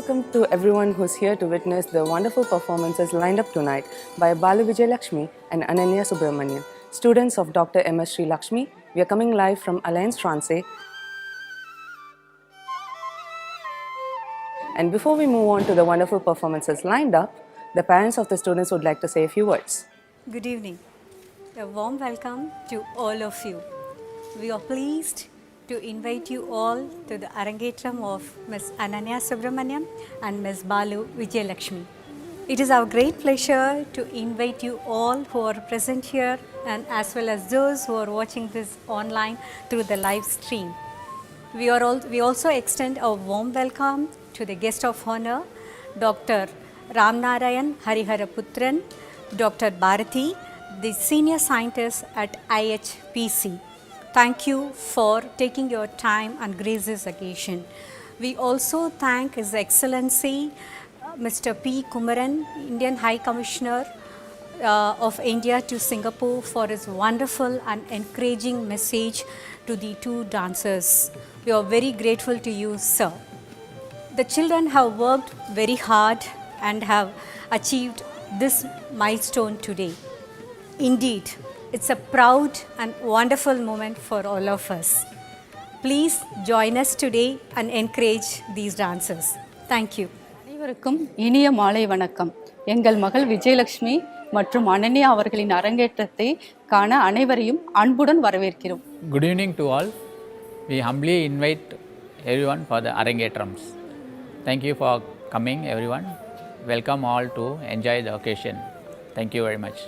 welcome to everyone who's here to witness the wonderful performances lined up tonight by Balu Vijayalakshmi and Ananya Subramanian, students of Dr. M.S. Sri Lakshmi. We are coming live from Alliance Francaise. And before we move on to the wonderful performances lined up, the parents of the students would like to say a few words. Good evening. A warm welcome to all of you. We are pleased to invite you all to the Arangetram of Ms. Ananya Subramanian and Ms. Balu Vijayalakshmi. It is our great pleasure to invite you all who are present here and as well as those who are watching this online through the live stream. We also extend a warm welcome to the guest of honor, Dr. Ramnarayan Hariharaputran, Dr. Bharati, the senior scientist at IHPC. Thank you for taking your time and grace this occasion. We also thank His Excellency Mr. P. Kumaran, Indian High Commissioner of India to Singapore, for his wonderful and encouraging message to the two dancers. We are very grateful to you, sir. The children have worked very hard and have achieved this milestone today. Indeed, it's a proud and wonderful moment for all of us. Please join us today and encourage these dancers. Thank you. அனைவருக்கும் இனிய மாலை வணக்கம். எங்கள் மகள் விஜயலட்சுமி மற்றும் அனன்யா அவர்களின் அரங்கேற்றத்தை காண அனைவரையும் அன்புடன் வரவேற்கிறோம். Good evening to all. We humbly invite everyone for the Arangetrams. Thank you for coming, everyone. Welcome all to enjoy the occasion. Thank you very much.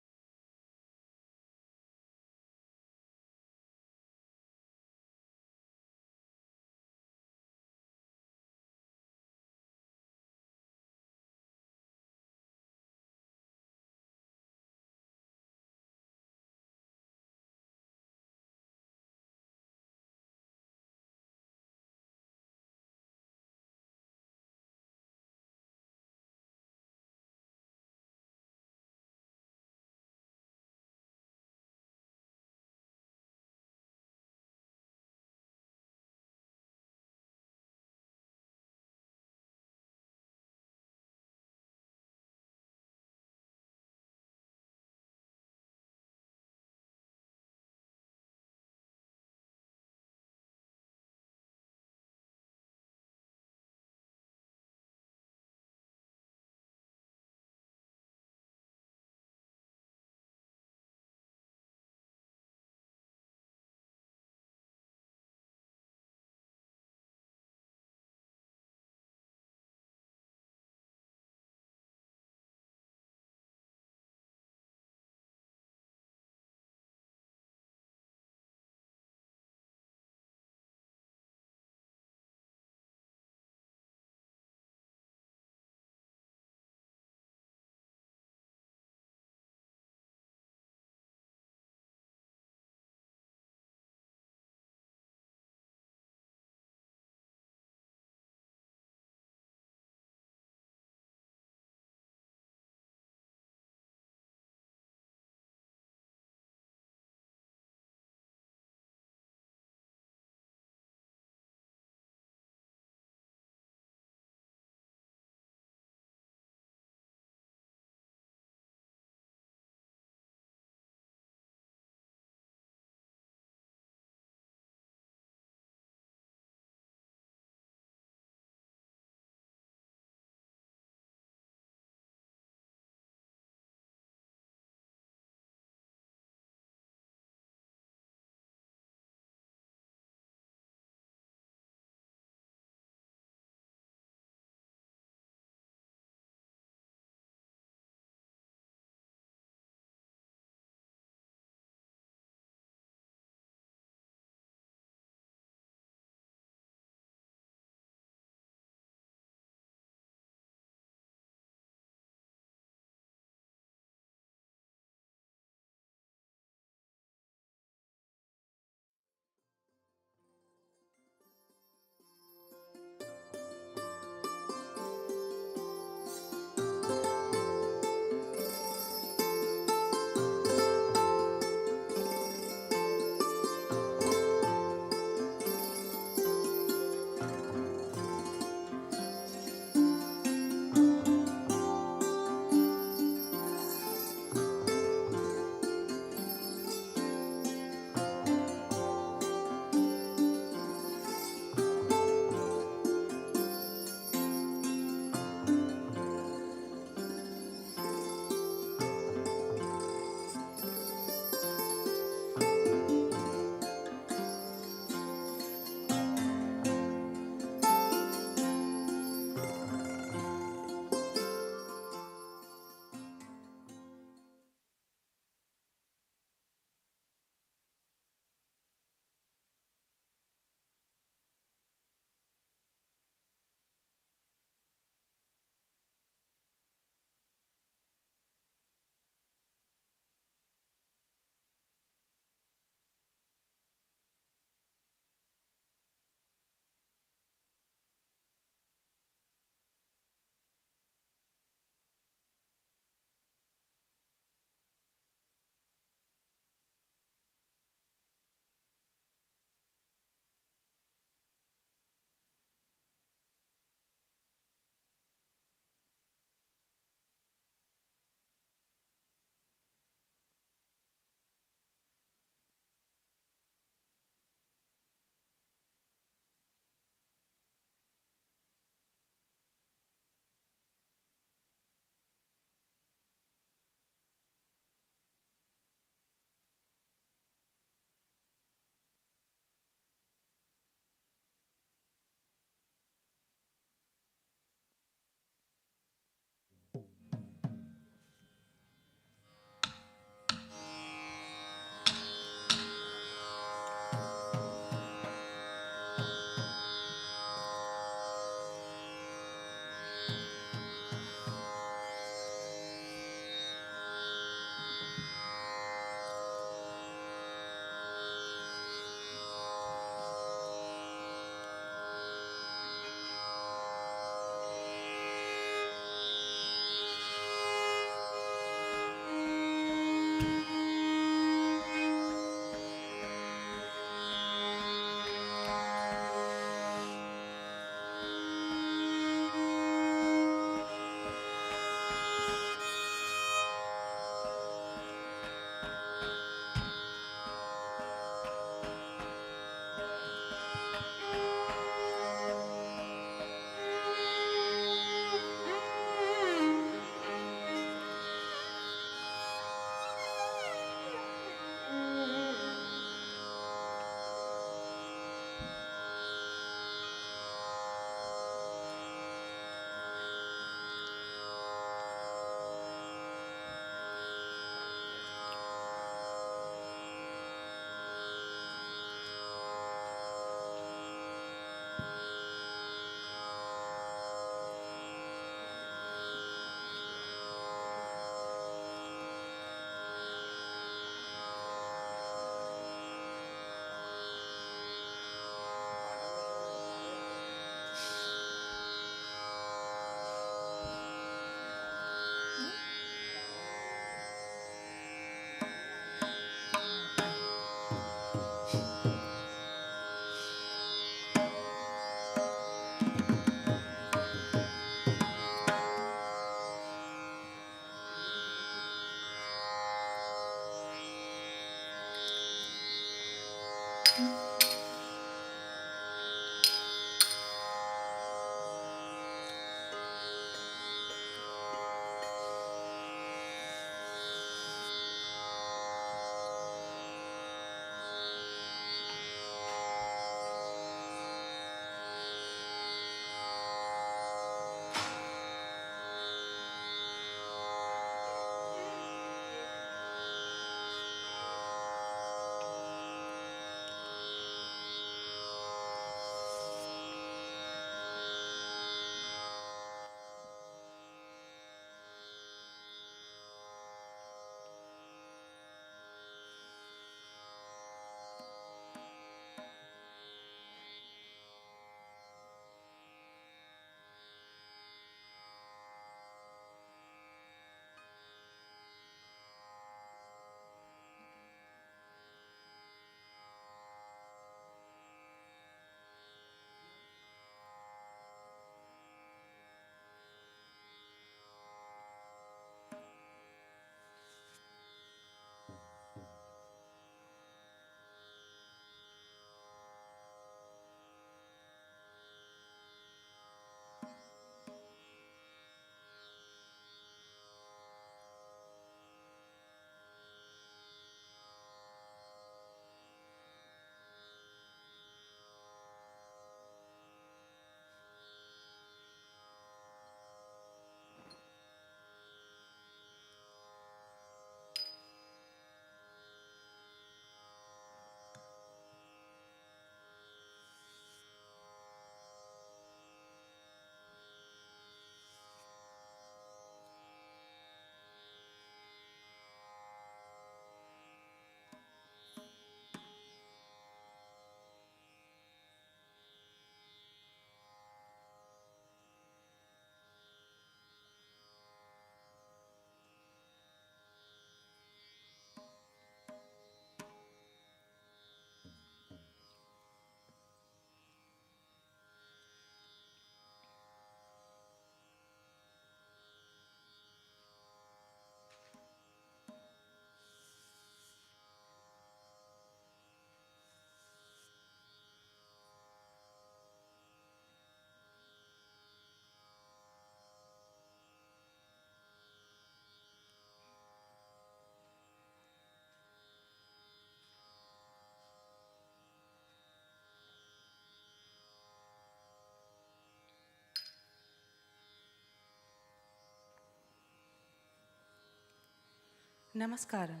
Namaskaram,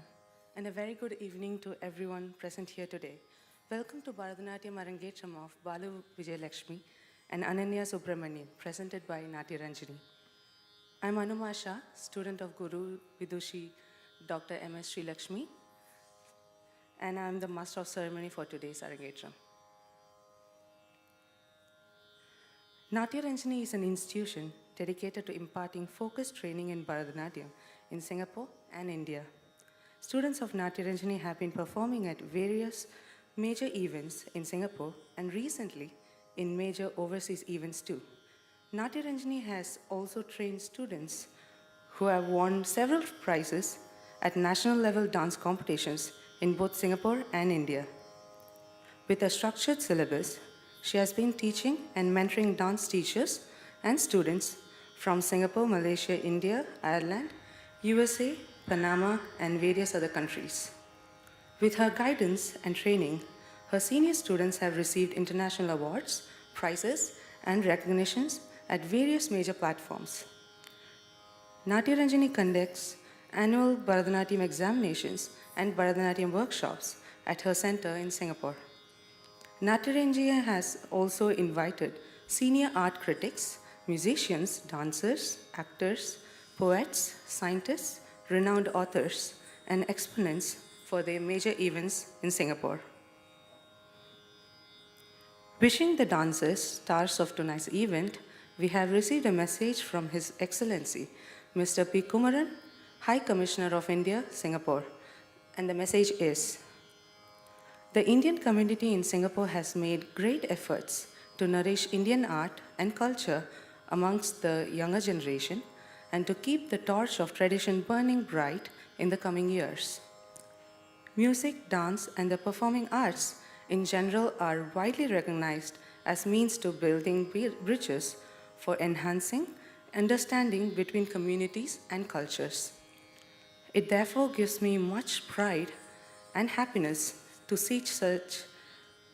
and a very good evening to everyone present here today. Welcome to Bharatanatyam Arangetram of Balu Vijayalakshmi and Ananya Subramanian, presented by Natya Ranjini. I'm Anumasha, student of Guru Vidushi Dr. M.S. Sri Lakshmi, and I'm the master of ceremony for today's Arangetram. Natya Ranjini is an institution dedicated to imparting focused training in Bharatanatyam in Singapore and India. Students of Natya Ranjini have been performing at various major events in Singapore and recently in major overseas events too. Natya Ranjini has also trained students who have won several prizes at national level dance competitions in both Singapore and India. With a structured syllabus, she has been teaching and mentoring dance teachers and students from Singapore, Malaysia, India, Ireland, USA, Panama, and various other countries. With her guidance and training, her senior students have received international awards, prizes, and recognitions at various major platforms. Natya Ranjini conducts annual Bharatanatyam examinations and Bharatanatyam workshops at her center in Singapore. Natya Ranjini has also invited senior art critics, musicians, dancers, actors, poets, scientists, renowned authors, and exponents for their major events in Singapore. Wishing the dancers stars of tonight's event, we have received a message from His Excellency, Mr. P. Kumaran, High Commissioner of India, Singapore. And the message is, the Indian community in Singapore has made great efforts to nourish Indian art and culture amongst the younger generation and to keep the torch of tradition burning bright in the coming years. Music, dance, and the performing arts in general are widely recognized as means to building bridges for enhancing understanding between communities and cultures. It therefore gives me much pride and happiness to see such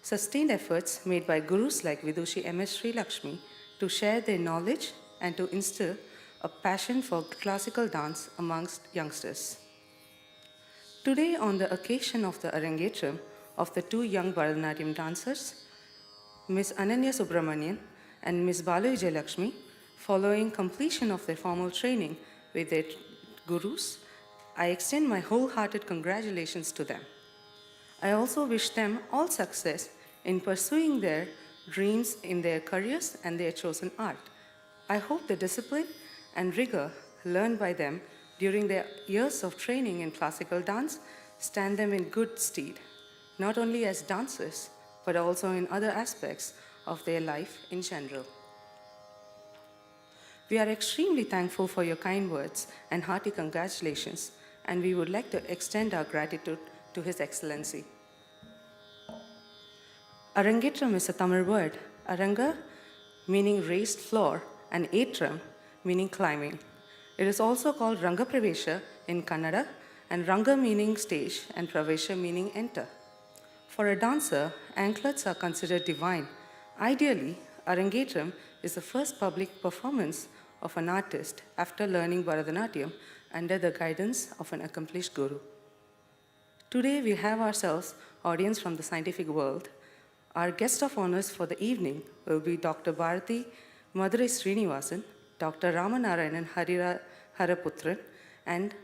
sustained efforts made by gurus like Vidushi M.S. Sri Lakshmi to share their knowledge and to instill a passion for classical dance amongst youngsters. Today, on the occasion of the Arangetram of the two young Bharatanatyam dancers, Ms. Ananya Subramanian and Ms. Balu Vijayalakshmi, following completion of their formal training with their gurus, I extend my wholehearted congratulations to them. I also wish them all success in pursuing their dreams in their careers and their chosen art. I hope the discipline and rigor learned by them during their years of training in classical dance stand them in good stead, not only as dancers, but also in other aspects of their life in general. We are extremely thankful for your kind words and hearty congratulations, and we would like to extend our gratitude to His Excellency. Arangetram is a Tamil word, Aranga meaning raised floor and Etram meaning climbing. It is also called Ranga Pravesha in Kannada and Ranga meaning stage and Pravesha meaning enter. For a dancer, anklets are considered divine. Ideally, Arangetram is the first public performance of an artist after learning Bharatanatyam under the guidance of an accomplished guru. Today we have ourselves audience from the scientific world. Our guest of honors for the evening will be Dr. Bharati Madurai Srinivasan, Dr. Ramanarayanan Haraputran, and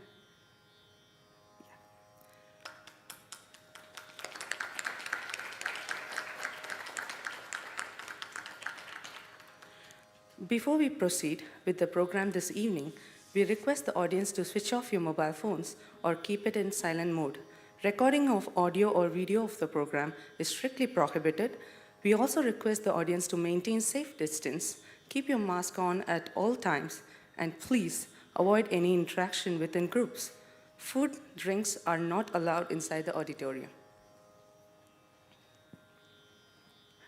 before we proceed with the program this evening, we request the audience to switch off your mobile phones or keep it in silent mode. Recording of audio or video of the program is strictly prohibited. We also request the audience to maintain safe distance, keep your mask on at all times, and please avoid any interaction within groups. Food, drinks are not allowed inside the auditorium.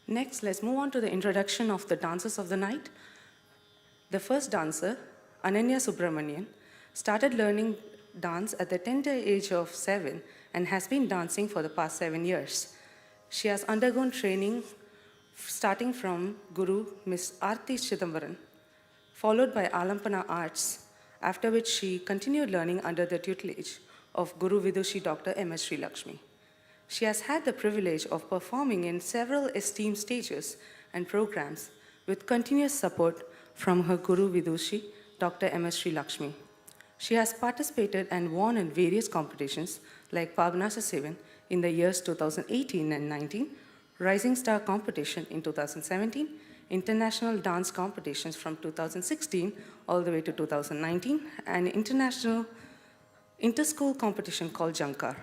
Next, let's move on to the introduction of the dancers of the night. The first dancer, Ananya Subramanian, started learning dance at the tender age of 7 and has been dancing for the past 7 years. She has undergone training starting from Guru Ms. Aarti Chidambaran, followed by Alampana Arts, after which she continued learning under the tutelage of Guru Vidushi Dr. M.S. Srilakshmi. She has had the privilege of performing in several esteemed stages and programs with continuous support from her Guru Vidushi Dr. M.S. Srilakshmi. She has participated and won in various competitions like Pavanasa Sevan in the years 2018 and 19, Rising Star Competition in 2017, international dance competitions from 2016 all the way to 2019, and international inter-school competition called Jankar.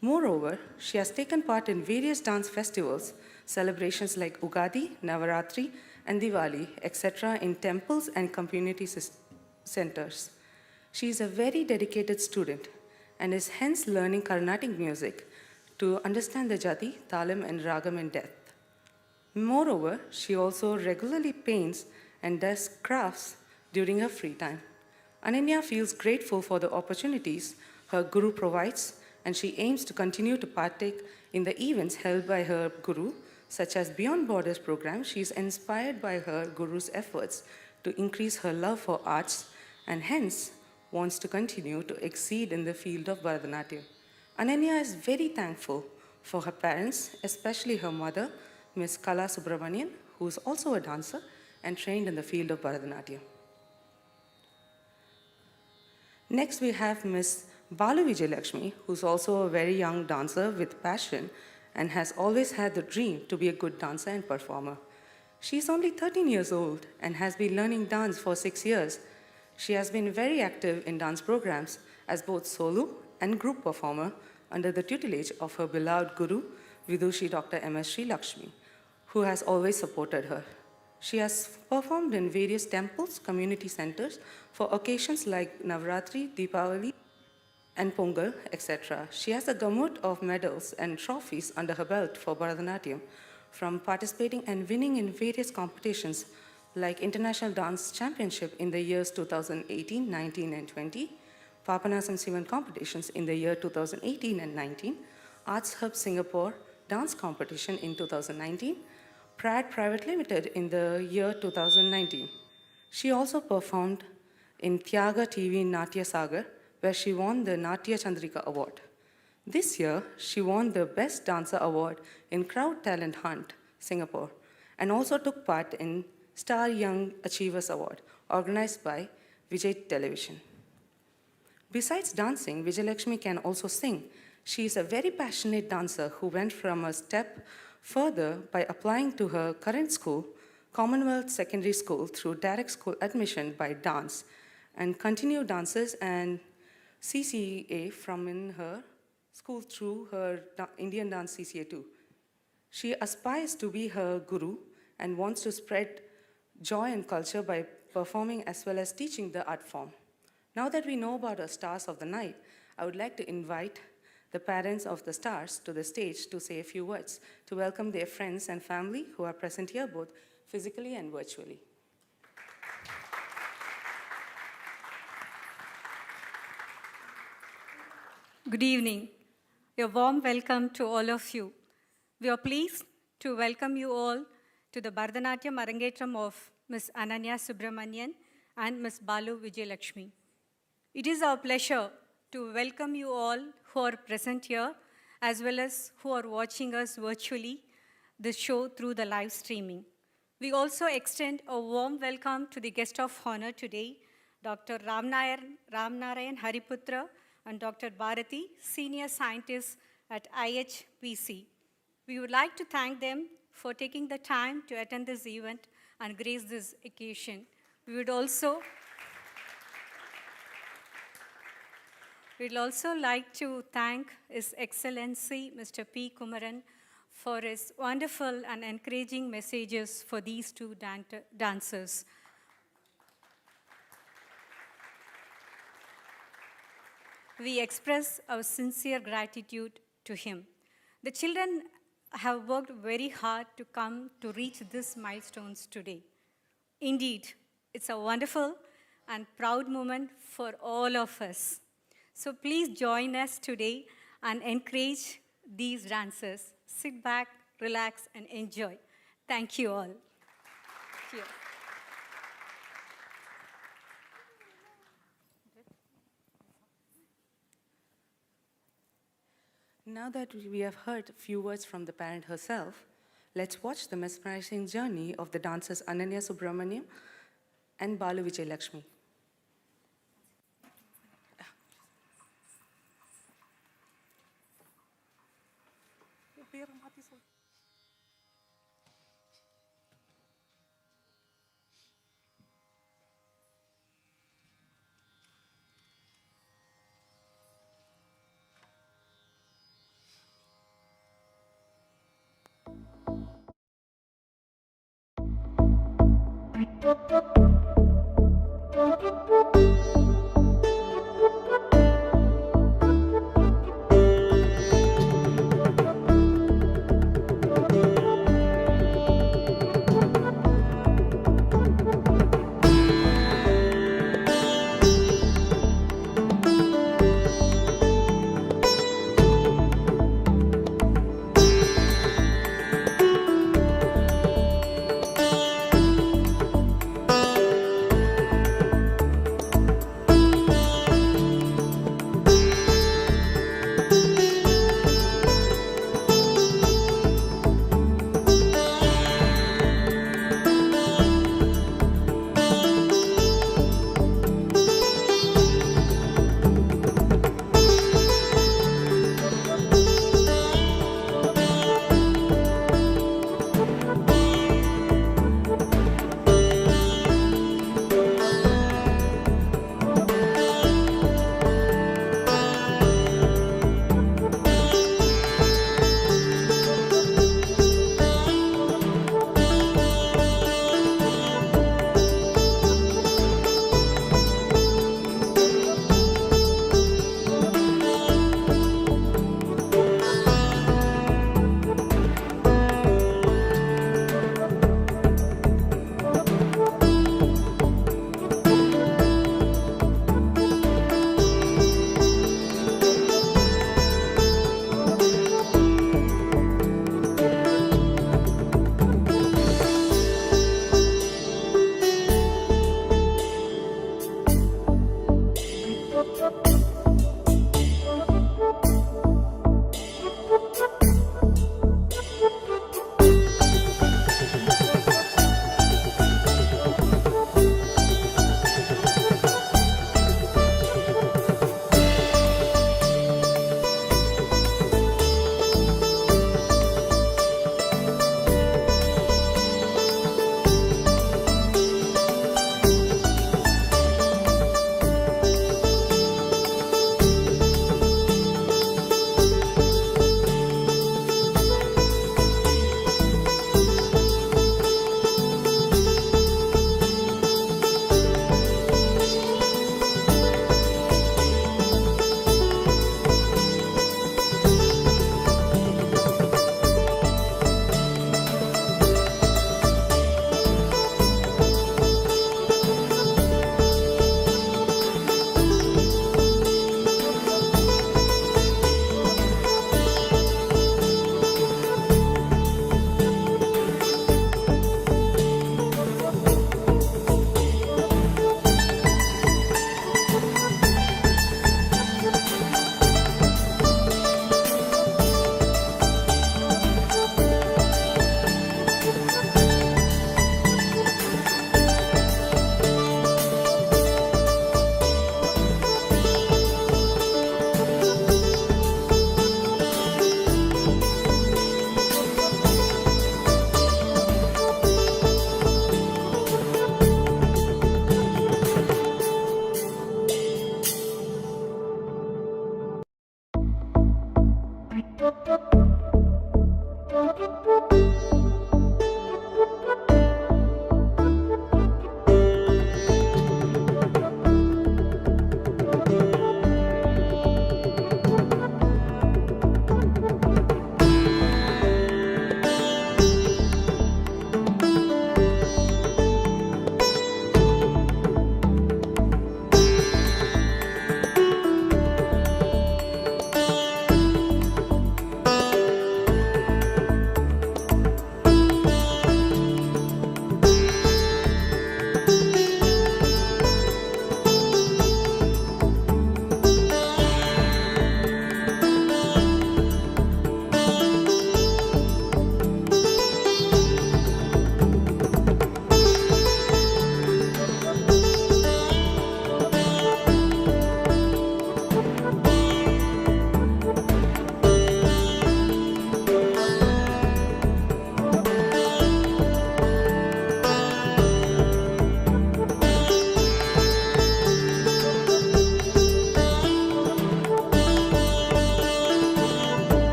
Moreover, she has taken part in various dance festivals, celebrations like Ugadi, Navaratri, and Diwali, etc. in temples and community centers. She is a very dedicated student and is hence learning Carnatic music to understand the jati, talam, and ragam in depth. Moreover, she also regularly paints and does crafts during her free time. Ananya feels grateful for the opportunities her guru provides, and she aims to continue to partake in the events held by her guru, such as Beyond Borders program. She is inspired by her guru's efforts to increase her love for arts and hence wants to continue to exceed in the field of Bharatanatyam. Ananya is very thankful for her parents, especially her mother, Ms. Kala Subramanian, who is also a dancer and trained in the field of Bharatanatyam. Next, we have Ms. Balu Vijayalakshmi, who's also a very young dancer with passion and has always had the dream to be a good dancer and performer. She's only 13 years old and has been learning dance for 6 years. She has been very active in dance programs as both solo and group performer under the tutelage of her beloved guru, Vidushi Dr. M.S. Srilakshmi, who has always supported her. She has performed in various temples, community centers for occasions like Navratri, Deepavali, and Pongal, etc. She has a gamut of medals and trophies under her belt for Bharatanatyam from participating and winning in various competitions like International Dance Championship in the years 2018, 19, and 20, Papanasam Sivan competitions in the year 2018 and 19, Arts Hub Singapore Dance Competition in 2019, Prad Private Limited in the year 2019. She also performed in Tyaga TV Natya Sagar, where she won the Natya Chandrika Award. This year, she won the Best Dancer Award in Crowd Talent Hunt, Singapore, and also took part in Star Young Achievers Award, organized by Vijay Television. Besides dancing, Vijayalakshmi can also sing. She is a very passionate dancer who went from a step further by applying to her current school, Commonwealth Secondary School, through direct school admission by dance, and continued dances and CCA from in her school through her Indian dance CCA too. She aspires to be her guru and wants to spread joy and culture by performing as well as teaching the art form. Now that we know about our stars of the night, I would like to invite the parents of the stars to the stage to say a few words to welcome their friends and family who are present here both physically and virtually. Good evening. A warm welcome to all of you. We are pleased to welcome you all to the Bharatanatyam Arangetram of Ms. Ananya Subramanian and Ms. Balu Vijayalakshmi. It is our pleasure to welcome you all who are present here as well as who are watching us virtually, this show through the live streaming. We also extend a warm welcome to the guest of honor today, Dr. Ramnarayan Hariputra and Dr. Bharati, senior scientists at IHPC. We would like to thank them for taking the time to attend this event and grace this occasion. We'd also like to thank His Excellency Mr. P. Kumaran for his wonderful and encouraging messages for these two dancers. We express our sincere gratitude to him. The children have worked very hard to come to reach these milestones today. Indeed, it's a wonderful and proud moment for all of us. So please join us today and encourage these dancers. Sit back, relax, and enjoy. Thank you all. Cheers. Now that we have heard a few words from the parent herself, let's watch the mesmerizing journey of the dancers Ananya Subramanian and Balu Vijayalakshmi.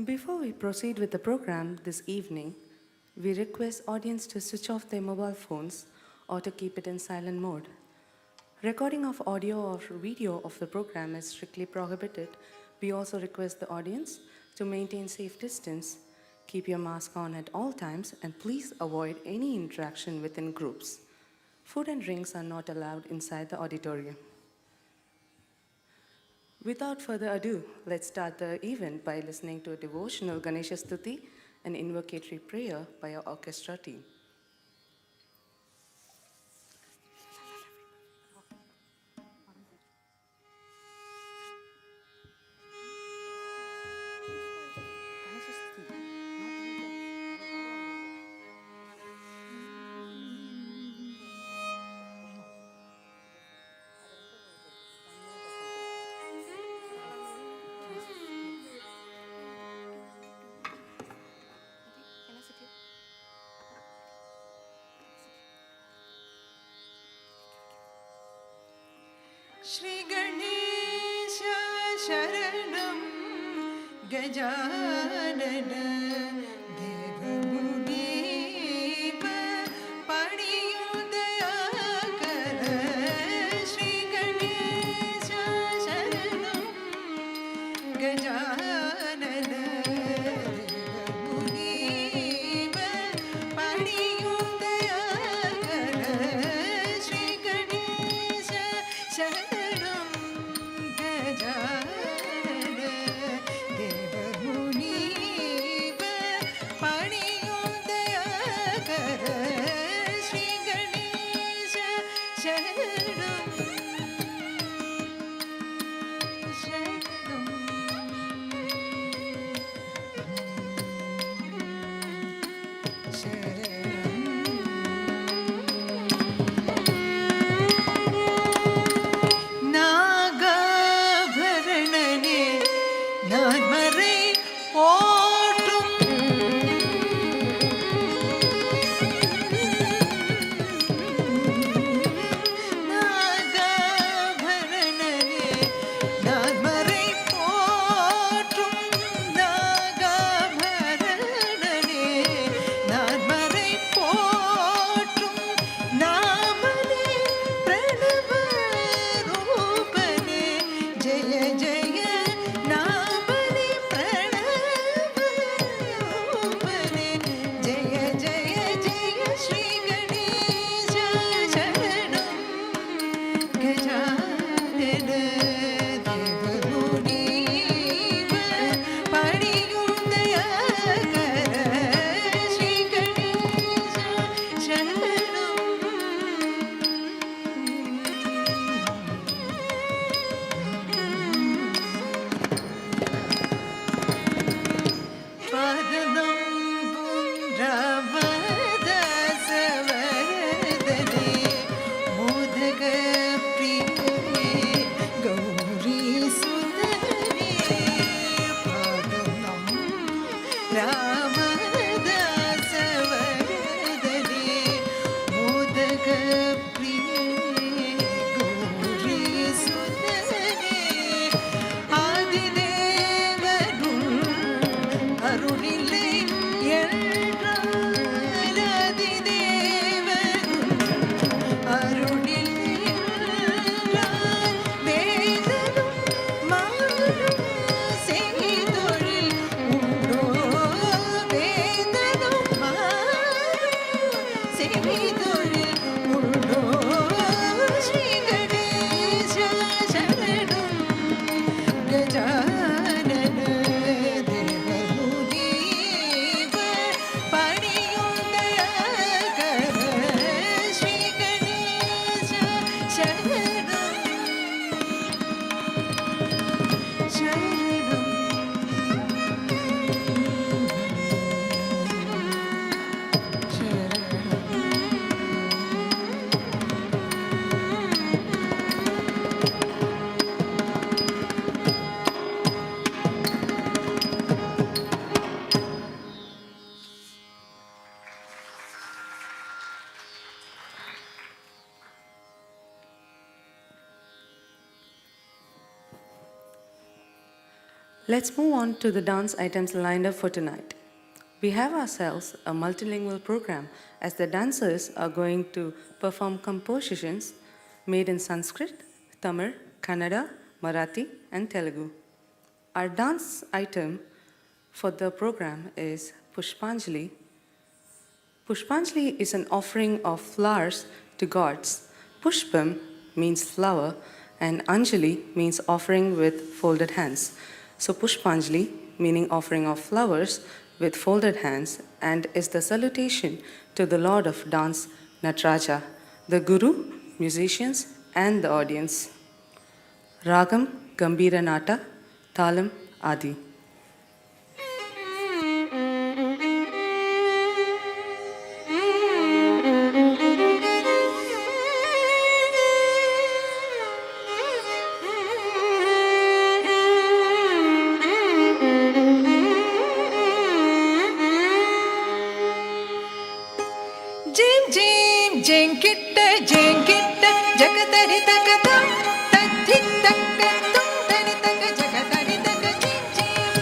Before we proceed with the program this evening, we request audience to switch off their mobile phones or to keep it in silent mode. Recording of audio or video of the program is strictly prohibited. We also request the audience to maintain safe distance, keep your mask on at all times, and please avoid any interaction within groups. Food and drinks are not allowed inside the auditorium. Without further ado, let's start the event by listening to a devotional Ganesha Stuti, an invocatory prayer by our orchestra team. Shri Ganesha Sharanam Gajanana Devamuniva Padiyudayakara Shri Ganesha Sharanam Gajanana Devamuniva Padiyudayakara Shri Ganesha Sharanam Gajanana Devamuniva Padiyudayakara Shri Ganesha Sharanam நாகாபரணனே நான்மறை ஓட்டும் நாகாபரணனே நான்மறை போற்றும் நாகாபரணனே நான்மறை போற்றும் நாமனே பிரணவ ரூபனே ஜெய ஜெய நாமனே பிரணவ ரூபனே ஜெய ஜெய ஜெய ஸ்ரீ கணேச சரணம் கஜானன தேவமுனீவ படியுதயகர ஸ்ரீ கணேச சரணம் பதனம் புன்றவதசவரதனே மோதக பிரியே கௌரி சுதனே பதனம் ராமதாசவரதனே மோதக பிரியே கௌரி சுதனே ஆதிதேவனும் அருளில்லை என்றால் அதிதேவனும் அருளில்லை என்றால் வேதனும் மானும் செய்தொழில் உண்டோ வேதனும் மானும் செய்தொழில் உண்டோ ஸ்ரீ கணேச சரணம் கஜானன தேவமுனீவ படியுதயகர ஸ்ரீ கணேச சரணம் சரணம் Let's move on to the dance items lined up for tonight. We have ourselves a multilingual program as the dancers are going to perform compositions made in Sanskrit, Tamil, Kannada, Marathi, and Telugu. Our dance item for the program is Pushpanjali. Pushpanjali is an offering of flowers to gods. Pushpam means flower and Anjali means offering with folded hands. So Pushpanjali, meaning offering of flowers with folded hands, and is the salutation to the Lord of Dance, Nataraja, the Guru, musicians, and the audience. Ragam, Gambira Nata, Talam, Adi. Jim Jim Jenkitta Jenkitta Jagatari Takata Tati Takatum Tani Taka Jagatari Taka Jim Jim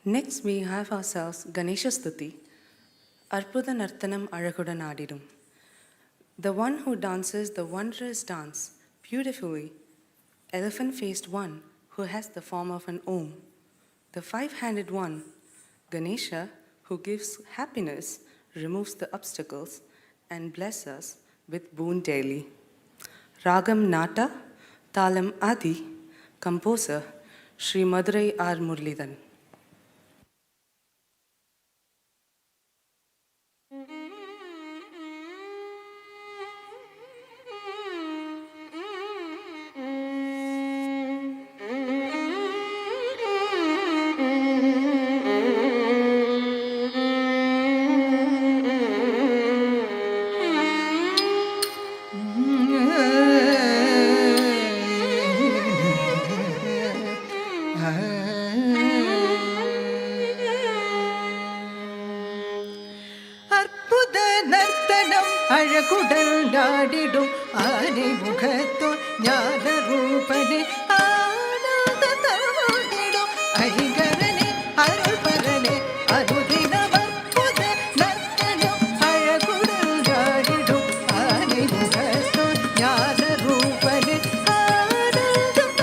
Next, we have ourselves Ganesha Stuti, Arpuda Nartanam Alagudan Adidum. The one who dances the wondrous dance beautifully, elephant-faced one who has the form of an Om, the five-handed one, Ganesha, who gives happiness, removes the obstacles, and blesses us with boon daily. Ragam Nata, Talam Adi, composer Sri Madurai R. Murlidhan. அற்புத நர்த்தனம் அழகுடல் நாடிடும் ஆனை முகத்தோ ஞான ரூபனே ஆனந்தம் ஐங்கரனே அருள் பரனே அனுதினம் அற்புத நர்த்தனம் அழகுடல் நாடிடும் ஆனை முகத்தோ ஞான ரூபனே ஆனந்தம்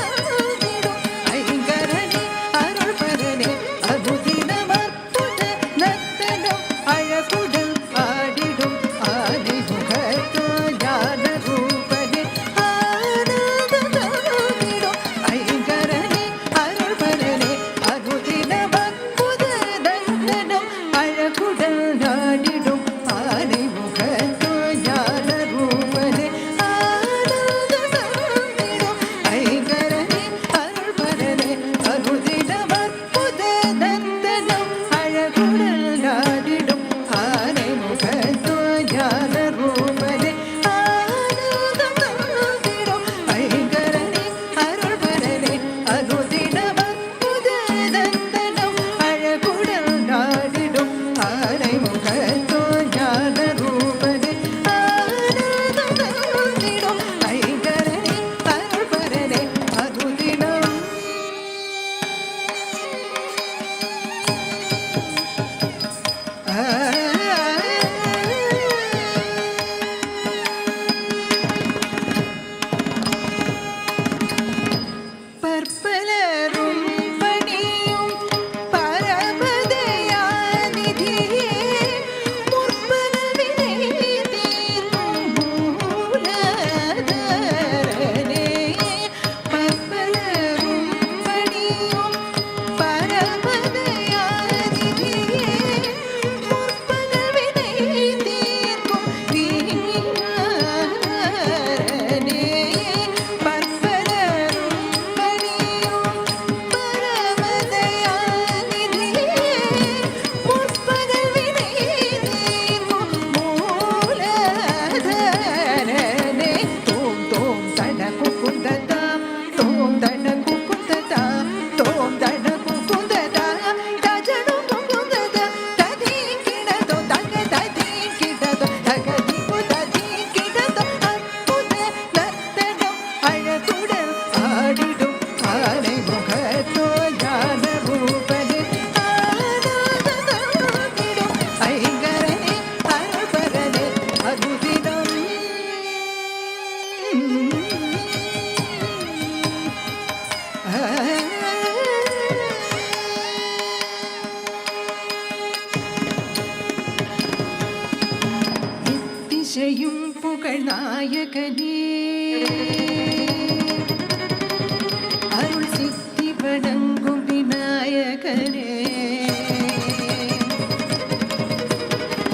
ஐங்கரனே அருள் பரனே அனுதினம் அற்புத நர்த்தனம் அழகுடல் ஆடிடும் ஆனை முகத்தோ ஞான ரூபனே ஆனந்தம் ஐங்கரனே அருள் பரனே அனுதினம் அற்புத நர்த்தனம் அழகுடல் ஆடிடும் ஆனை முகத்தோ ஞான ரூபனே ஆனந்தம் ஐங்கரனே அருள் பரனே அனுதினம் அற்புத நர்த்தனம் அழகுடல் ஆடிடும் ஆனை முகத்தோ ஞான ரூபனே ஆனந்தம் ஐங்கரனே அருள் பரனே அனுதினம் அற்புத நர்த்தனம் அழகுடல் ஆடிடும் ஆனை முகத்தோ ஞான ரூபனே ஆனந்தம் ஐங்கரனே அருள் பரனே அனுதினம் பற்பலரும் பணியும் பரமதயாநிதியே முற்பல வினை தீர்க்கும் மூலதரனே பற்பலரும் பணியும் பரமதயாநிதியே முற்பல வினை தீர்க்கும் வீணரனே பற்பலரும் பணியும் பரமதயாநிதியே முற்பகல் வினை தீர்க்கும் மூலதரனே தோம் தோம் தட குகுந்ததா தோம் தட குகுந்ததா தோம் தட குகுந்ததா தஜடு குகுந்ததா ததி கிடதோ தக ததி கிடதோ தகதி குததி கிடதோ அற்புத நர்த்தனம் அழகுடல் ஆடிடும் ஆனை முகத்தோ ஞான ரூபனே ஆனந்தம் ஐங்கரனே அருள் பரனே அனுதினம் திசையும் புகழ் நாயகனே அருள் சித்தி வணங்கும் விநாயகனே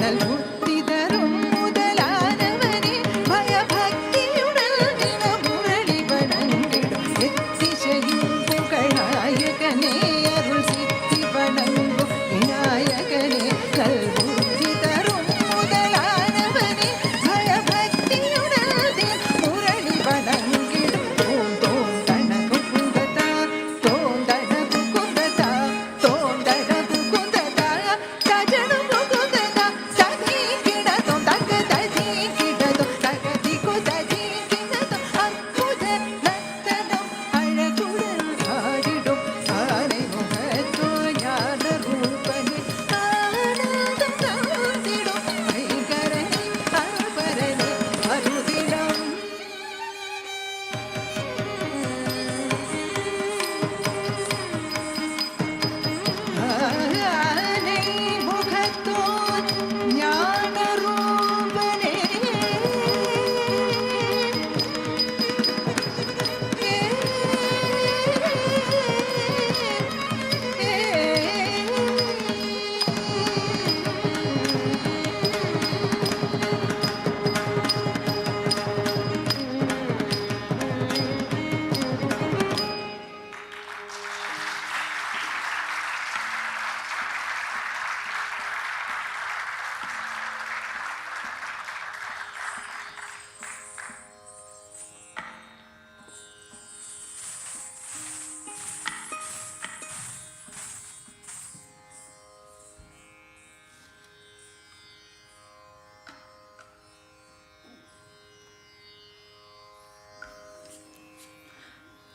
நல்முக்தி தரும் முதலானவனே பயபக்தியுடன் தினமுரளி வணங்கிடும் எத்திசையும் புகழ் நாயகனே அருள் சித்தி வணங்கும் விநாயகனே நல்முக்தி தரும் முதலானவனே பயபக்தியுடன் தினமுரளி வணங்கிடும்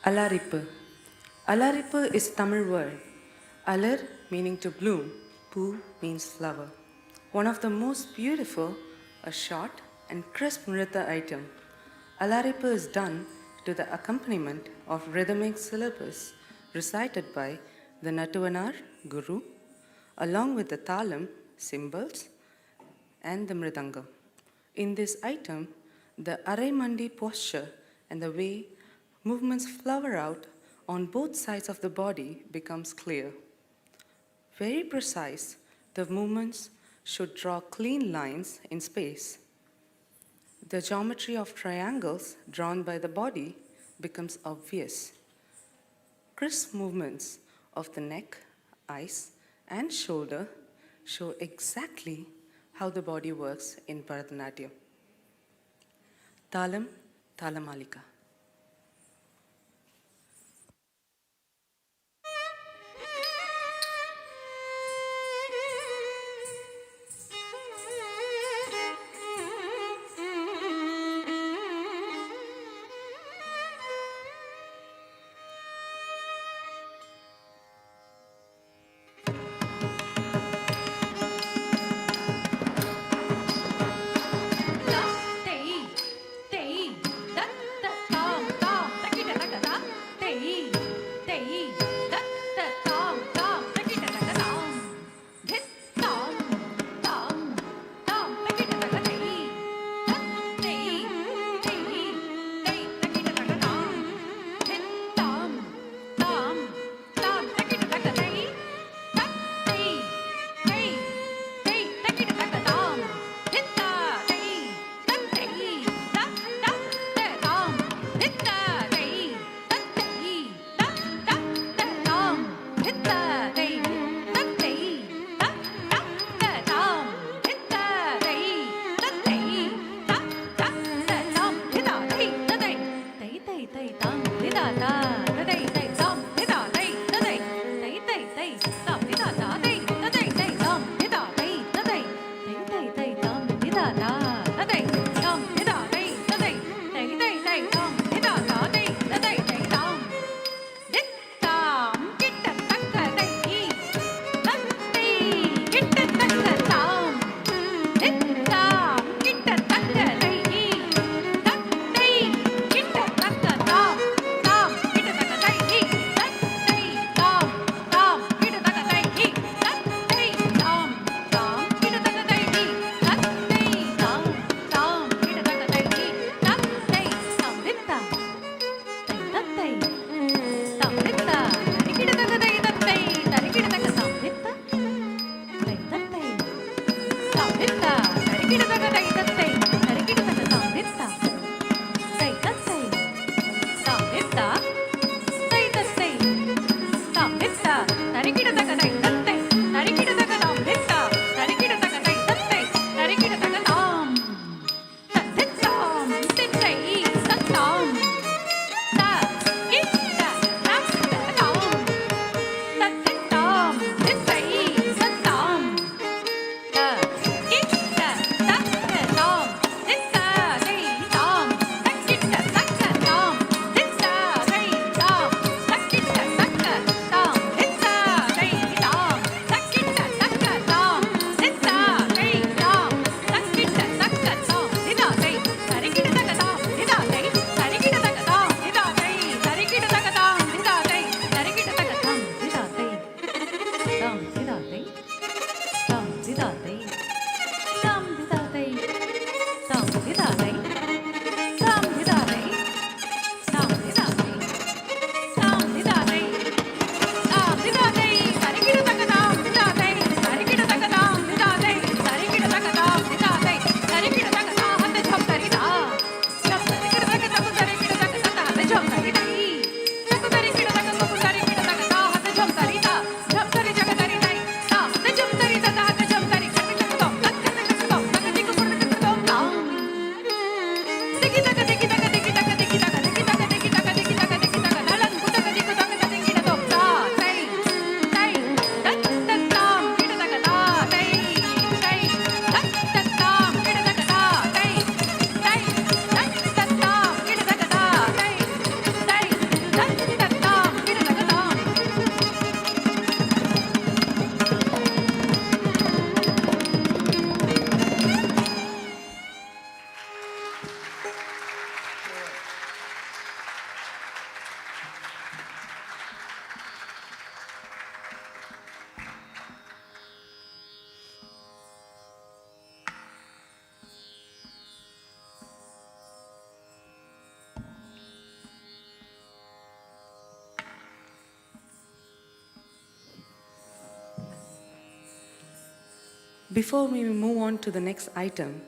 Alaripu. Alaripu is Tamil word. Alar meaning to bloom, pu means flower. One of the most beautiful, a short and crisp nritya item. Alaripu is done to the accompaniment of rhythmic syllables recited by the Natuvanar Guru, along with the talam, cymbals, and the mridangam. In this item, the Araimandi posture and the way movements flower out on both sides of the body becomes clear. Very precise, the movements should draw clean lines in space. The geometry of triangles drawn by the body becomes obvious. Crisp movements of the neck, eyes, and shoulder show exactly how the body works in Bharatanatyam. Talam, Talamalika. Tei, tei, datta, Before we move on to the next item,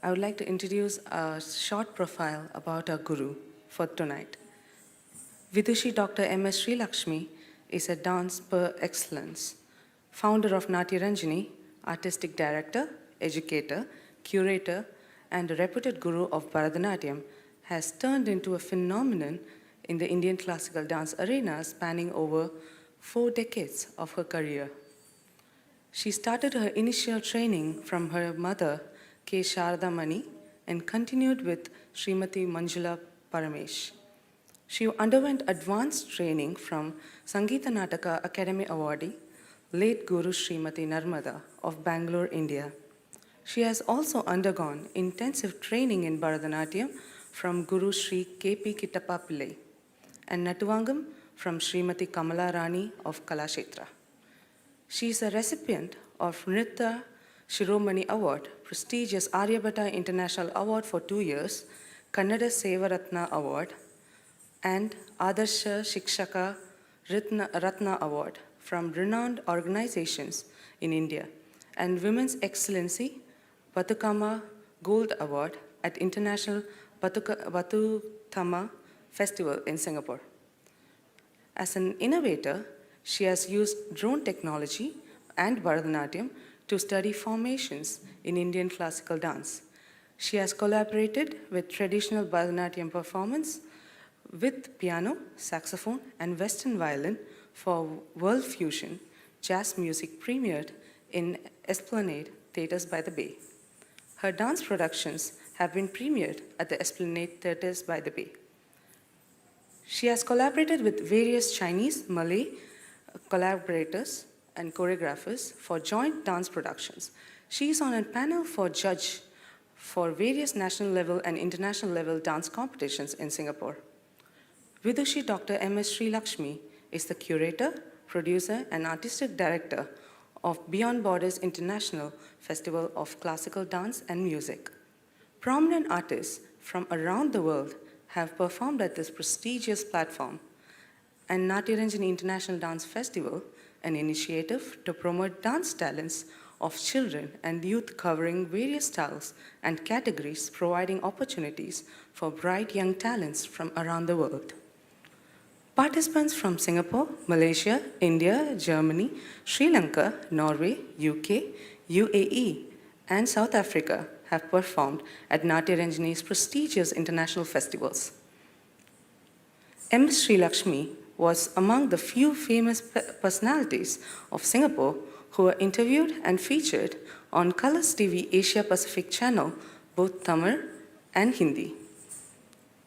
I would like to introduce a short profile about our guru for tonight. Vidushi Dr. M.S. Srilakshmi is a dance per excellence, founder of Natya Ranjini, artistic director, educator, curator, and a reputed guru of Bharatanatyam, has turned into a phenomenon in the Indian classical dance arena spanning over 4 decades of her career. She started her initial training from her mother, K. Sharada Mani, and continued with Srimati Manjula Paramesh. She underwent advanced training from Sangeeta Nataka Academy awardee, late Guru Srimati Narmada of Bangalore, India. She has also undergone intensive training in Bharatanatyam from Guru Sri K.P. Kittappa Pillai and Natuvangam from Srimati Kamala Rani of Kalakshetra. She is a recipient of Nritya Shiromani Award, prestigious Aryabhatta International Award for 2 years, Kannada Sevaratna Award, and Adarsha Shikshaka Ratna Award from renowned organizations in India, and Women's Excellency Batukama Gold Award at International Batukama Festival in Singapore. As an innovator, she has used drone technology and Bharatanatyam to study formations in Indian classical dance. She has collaborated with traditional Bharatanatyam performance with piano, saxophone, and Western violin for World Fusion jazz music premiered in Esplanade Theatres by the Bay. Her dance productions have been premiered at the Esplanade Theatres by the Bay. She has collaborated with various Chinese, Malay collaborators and choreographers for joint dance productions. She is on a panel for judge for various national level and international level dance competitions in Singapore. Vidushi Dr. M.S. Srilakshmi is the curator, producer, and artistic director of Beyond Borders International Festival of Classical Dance and Music. Prominent artists from around the world have performed at this prestigious platform, and Natya Ranjini International Dance Festival, an initiative to promote dance talents of children and youth covering various styles and categories, providing opportunities for bright young talents from around the world. Participants from Singapore, Malaysia, India, Germany, Sri Lanka, Norway, UK, UAE, and South Africa have performed at Natya Ranjini's prestigious international festivals. M. Sri Lakshmi was among the few famous personalities of Singapore who were interviewed and featured on Colors TV Asia Pacific channel, both Tamil and Hindi,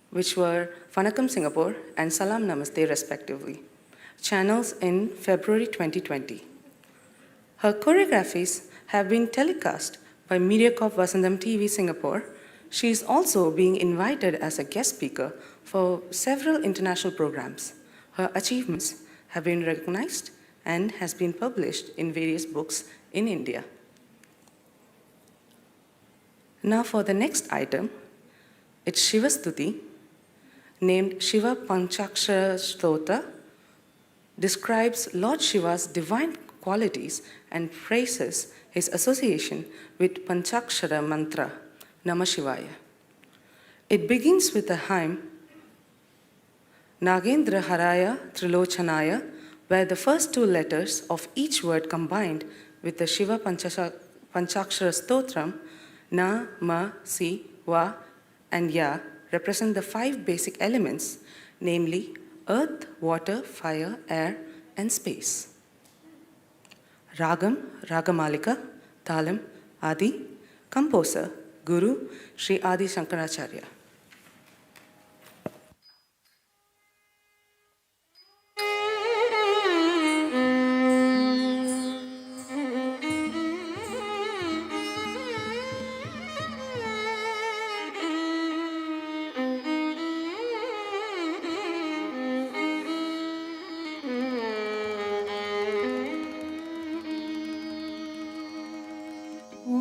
which were Vanakkam Singapore and Salam Namaste respectively, channels in February 2020. Her choreographies have been telecast by MediaCorp Vasantham TV Singapore. She is also being invited as a guest speaker for several international programs. Her achievements have been recognized and has been published in various books in India. Now for the next item, it's Shiva Stuti, named Shiva Panchakshara Stotra, describes Lord Shiva's divine qualities and praises his association with Panchakshara mantra, Namah Shivaya. It begins with a hymn, Nagendra Haraya Trilochanaya, where the first 2 letters of each word combined with the Shiva Panchakshara Stotram, Na, Ma, Si, Va, and Ya, represent the 5 basic elements, namely earth, water, fire, air, and space. Ragam, Ragamalika, Talam, Adi, composer, Guru, Sri Adi Shankaracharya. ஓ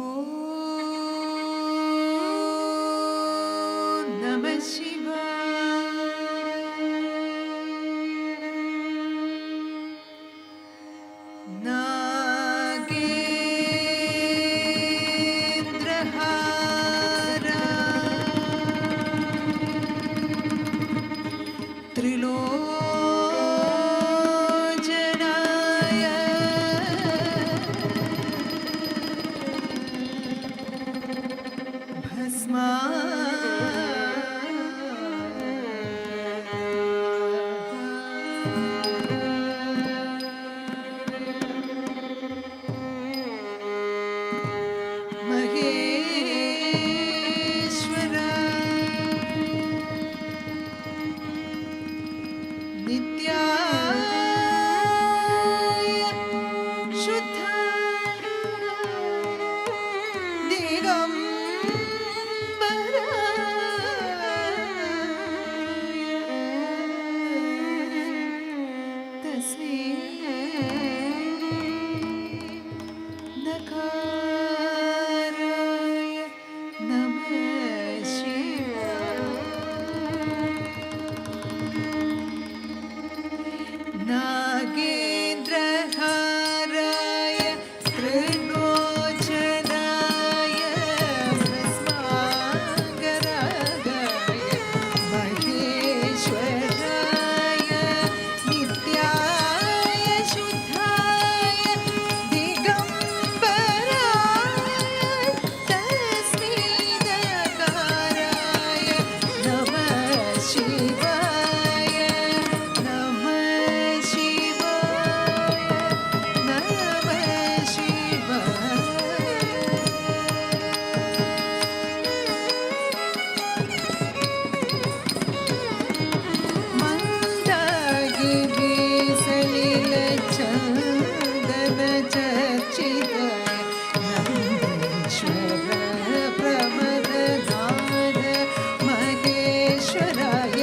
महेश्वराय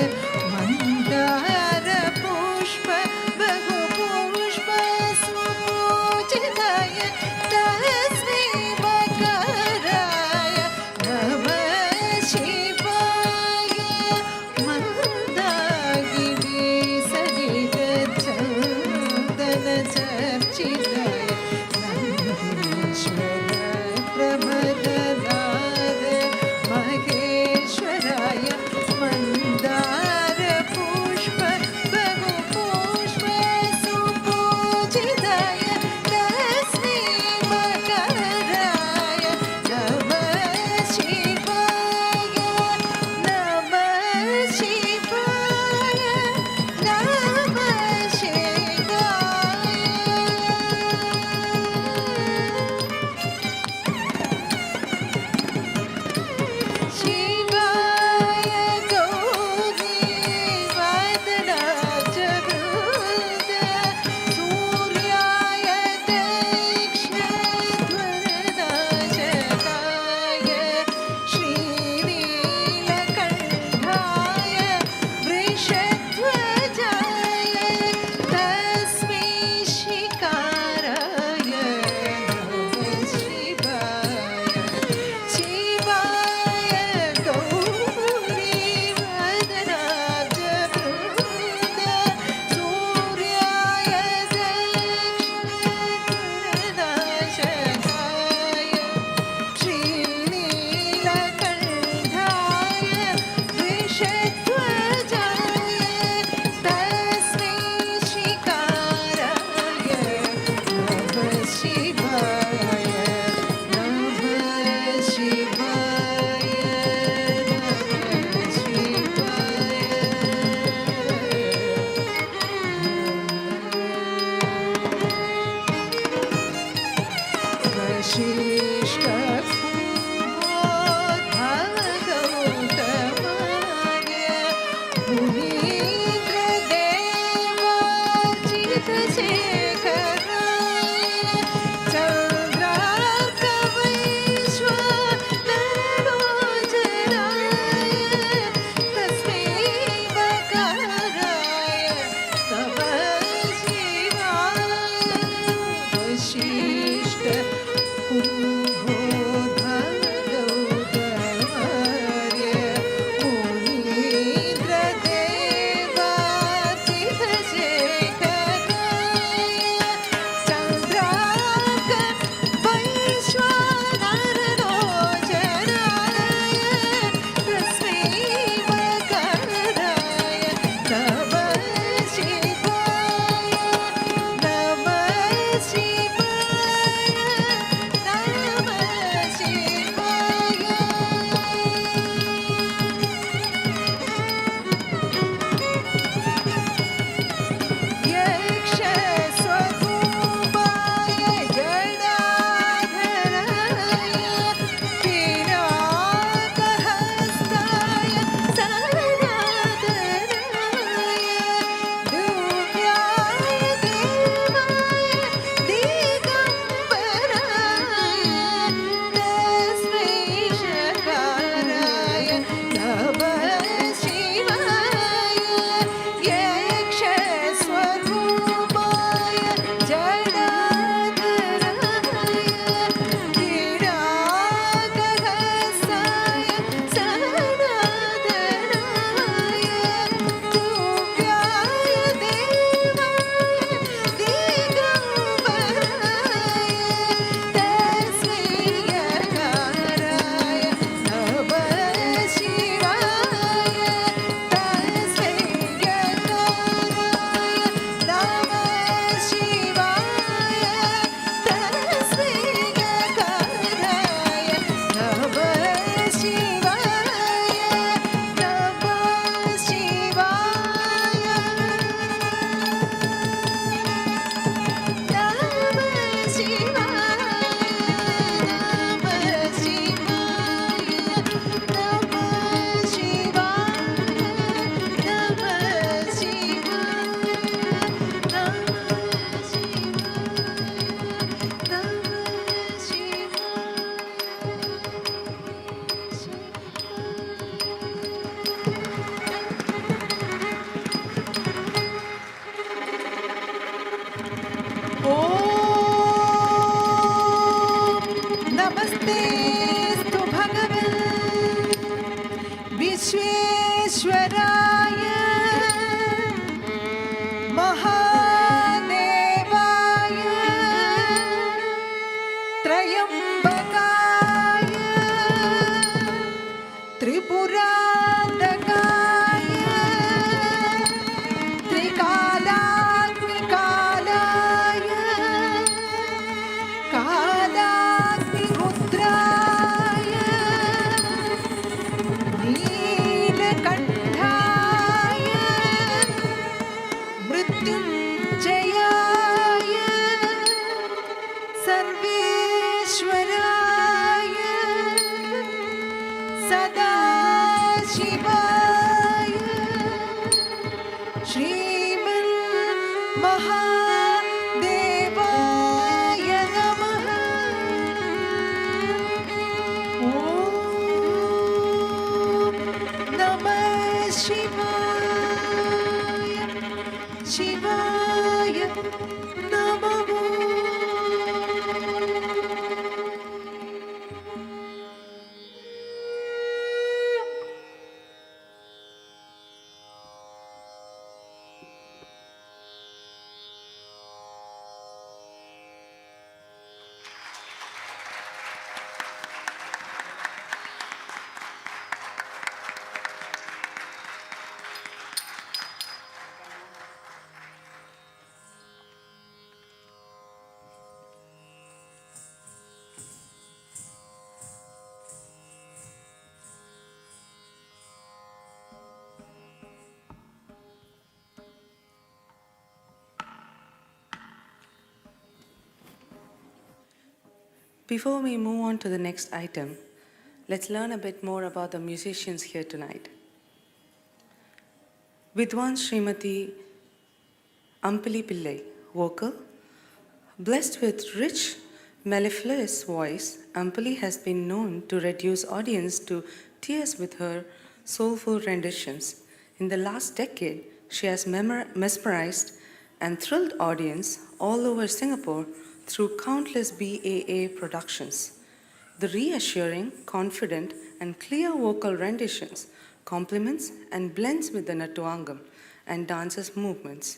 मन्दारपुष्प बहुपुष्पसुपूजिताय तस्मै मकराय नमः शिवाय मन्दाकिनी सहितचन्दनचर्चिताय नन्दीश्वर प्रमदनाद महेश्वराय मन्दा सर्वेश्वराय महादेवाय त्रयंबकाय त्रिपुरांतकाय त्रिकालाग्निकालाय कालाग्निरुद्राय नीलकण्ठाय मृत्युञ्जयाय सर्वेश्वराय सदाशिवाय श्रीमन्महादेवाय नमः। ॐ नमः शिवाय शिवाय नमः। Before we move on to the next item, let's learn a bit more about the musicians here tonight. Vidwan Srimati Ampali Pillai, vocal. Blessed with rich, mellifluous voice, Ampali has been known to reduce audience to tears with her soulful renditions. In the last decade, she has mesmerized and thrilled audience all over Singapore through countless BAA productions. The reassuring, confident, and clear vocal renditions complements and blends with the Natuangam and dances movements.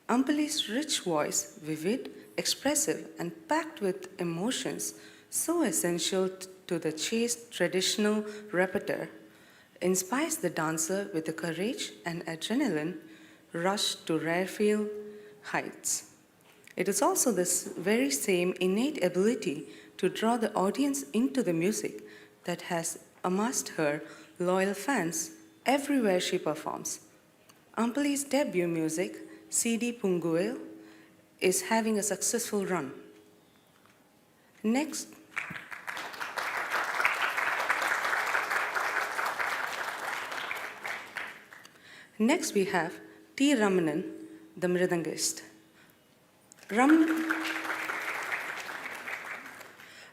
Ampali's rich voice, vivid, expressive, and packed with emotions, so essential to the chaste traditional repertoire, inspires the dancer with the courage and adrenaline rush to rarefied heights. It is also this very same innate ability to draw the audience into the music that has amassed her loyal fans everywhere she performs. Ampali's debut music, CD Punguel, is having a successful run. Next we have T. Ramanan, the Mridangist.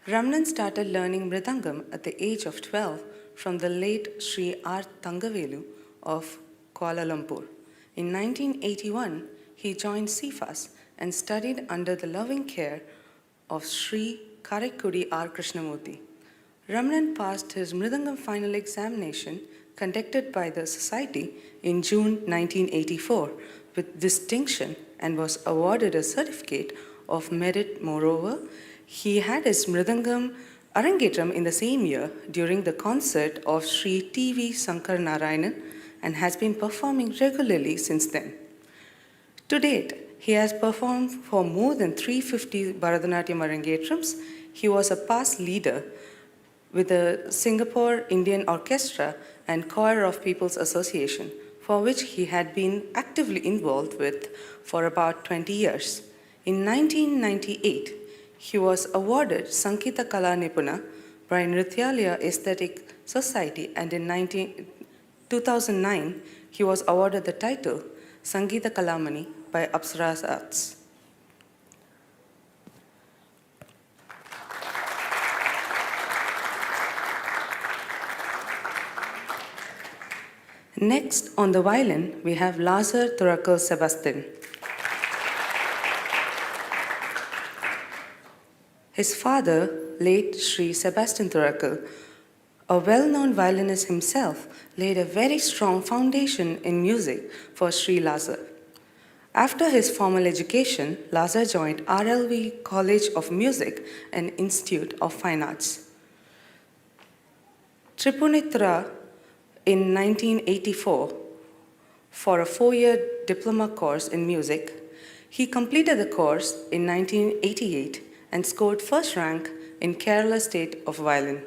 Ramanan started learning Mridangam at the age of 12 from the late Sri R. Thangavelu of Kuala Lumpur. In 1981, he joined CFAS and studied under the loving care of Sri Karaikudi R. Krishnamurti. Ramanan passed his Mridangam final examination conducted by the Society in June 1984 with distinction and was awarded a certificate of merit. Moreover, he had his Mridangam Arangetram in the same year during the concert of Sri T.V. Sankar Narayanan and has been performing regularly since then. To date, he has performed for more than 350 Bharatanatyam Arangetrams. He was a past leader with the Singapore Indian Orchestra and Choir of People's Association, for which he had been actively involved with for about 20 years. In 1998, he was awarded Sankita Kala Nipuna by Nrityalaya Aesthetic Society, and in 2009, he was awarded the title Sangeeta Kalamani by Apsara Arts. Next, on the violin, we have Lazar Turakal Sebastian. His father, late Sri Sebastian Turakal, A well-known violinist himself laid a very strong foundation in music for Sri Lazar. After his formal education, Lazar joined RLV College of Music and Institute of Fine Arts. Tripunithra in 1984 for a 4-year diploma course in music. He completed the course in 1988 and scored first rank in Kerala State of Violin.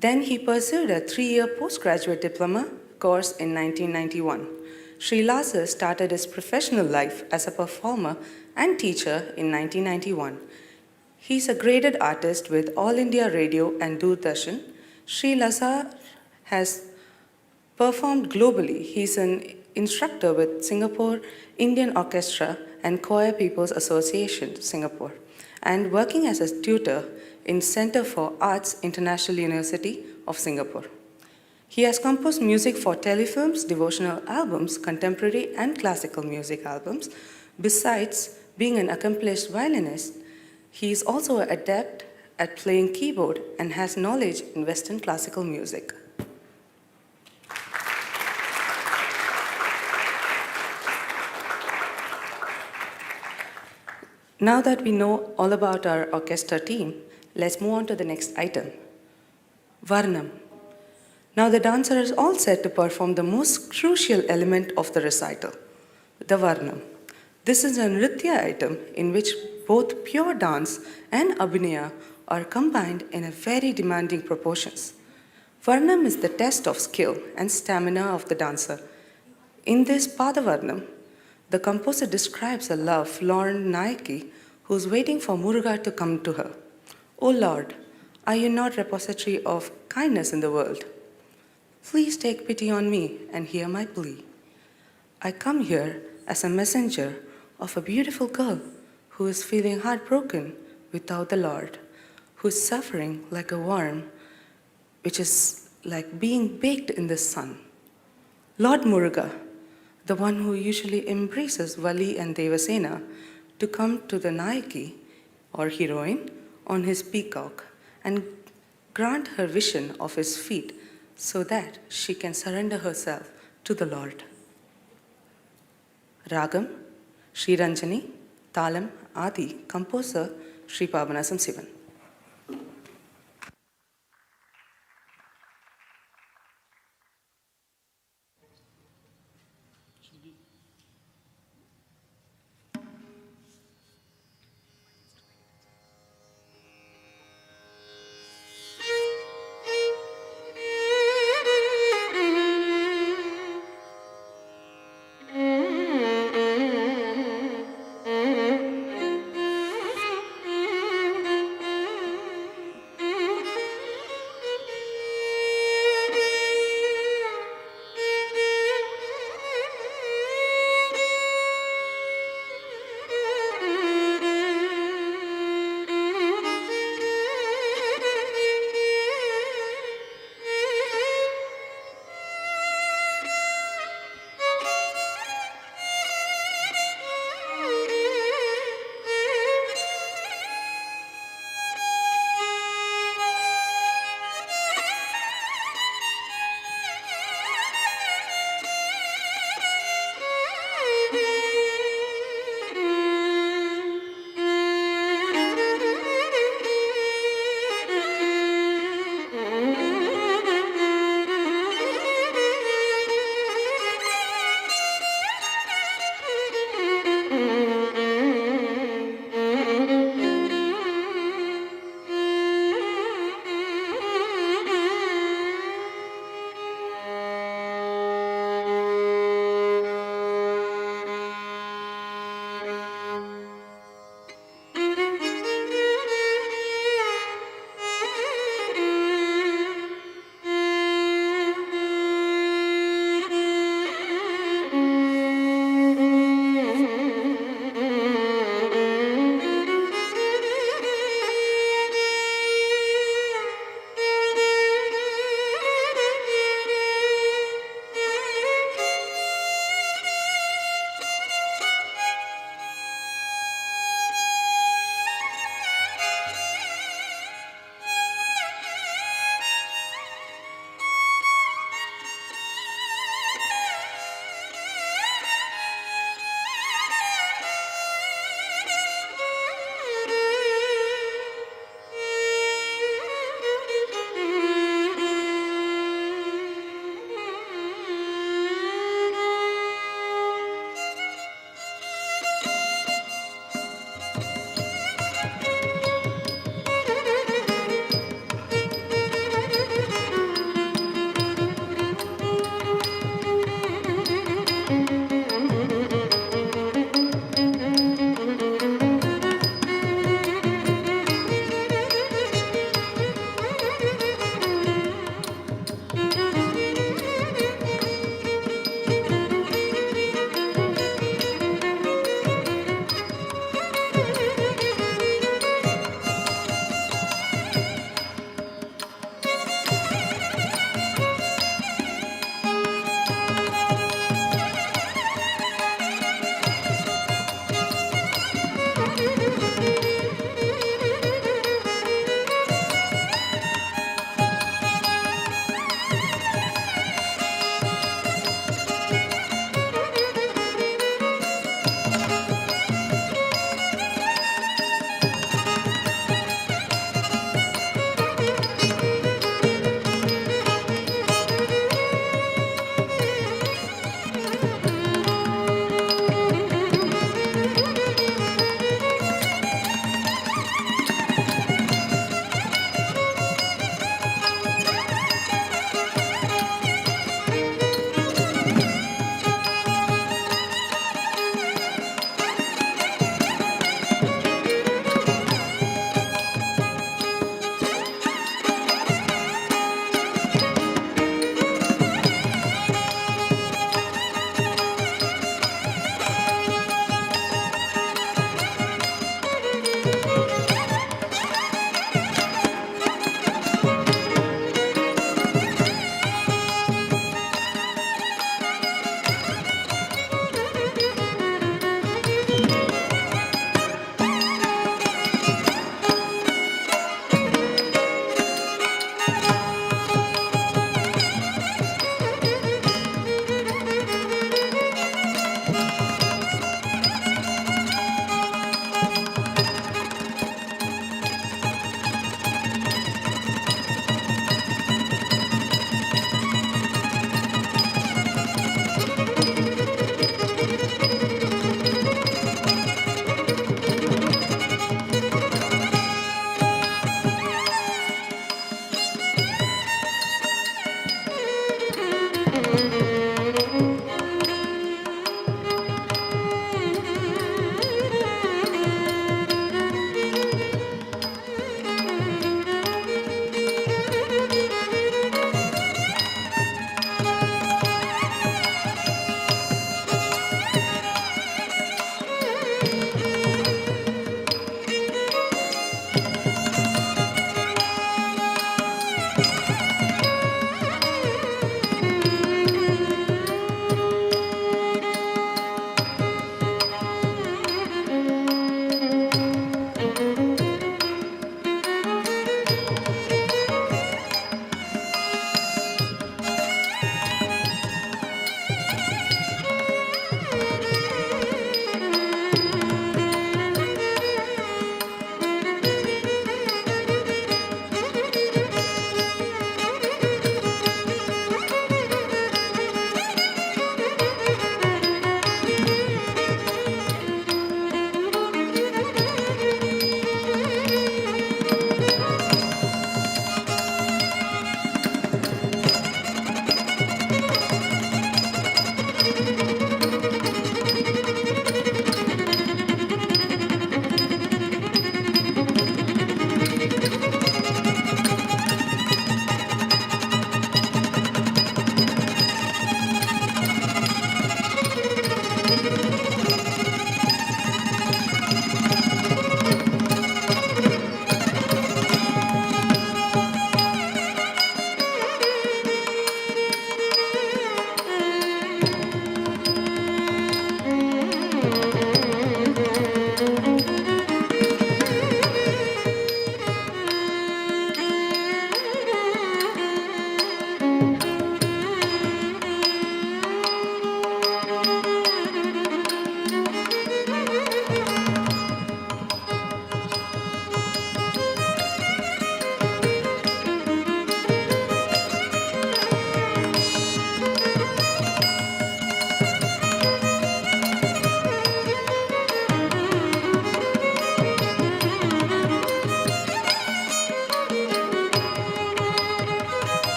Then he pursued a 3-year postgraduate diploma course in 1991. Sri Lazar started his professional life as a performer and teacher in 1991. He's a graded artist with All India Radio and Doordarshan. Sri Lazar has performed globally. He's an instructor with Singapore Indian Orchestra and Choir People's Association, Singapore, and working as a tutor in Center for Arts International University of Singapore. He has composed music for telefilms, devotional albums, contemporary and classical music albums. Besides being an accomplished violinist, he is also an adept at playing keyboard and has knowledge in Western classical music. Now that we know all about our orchestra team, let's move on to the next item, Varnam. Now the dancer is all set to perform the most crucial element of the recital, the Varnam. This is a Nritya item in which both pure dance and Abhinaya are combined in a very demanding proportions. Varnam is the test of skill and stamina of the dancer. In this Padavarnam, the composer describes a love-lorn Nayaki who is waiting for Muruga to come to her. O Lord, are you not repository of kindness in the world? Please take pity on me and hear my plea. I come here as a messenger of a beautiful girl who is feeling heartbroken without the Lord, who is suffering like a worm, which is like being baked in the sun. Lord Muruga, the one who usually embraces Vali and Devasena, to come to the Nayaki, or heroine, on his peacock and grant her vision of his feet so that she can surrender herself to the Lord. Ragam, Sri Ranjani, Talam, Adi, composer Sri Pavanasam Sivan.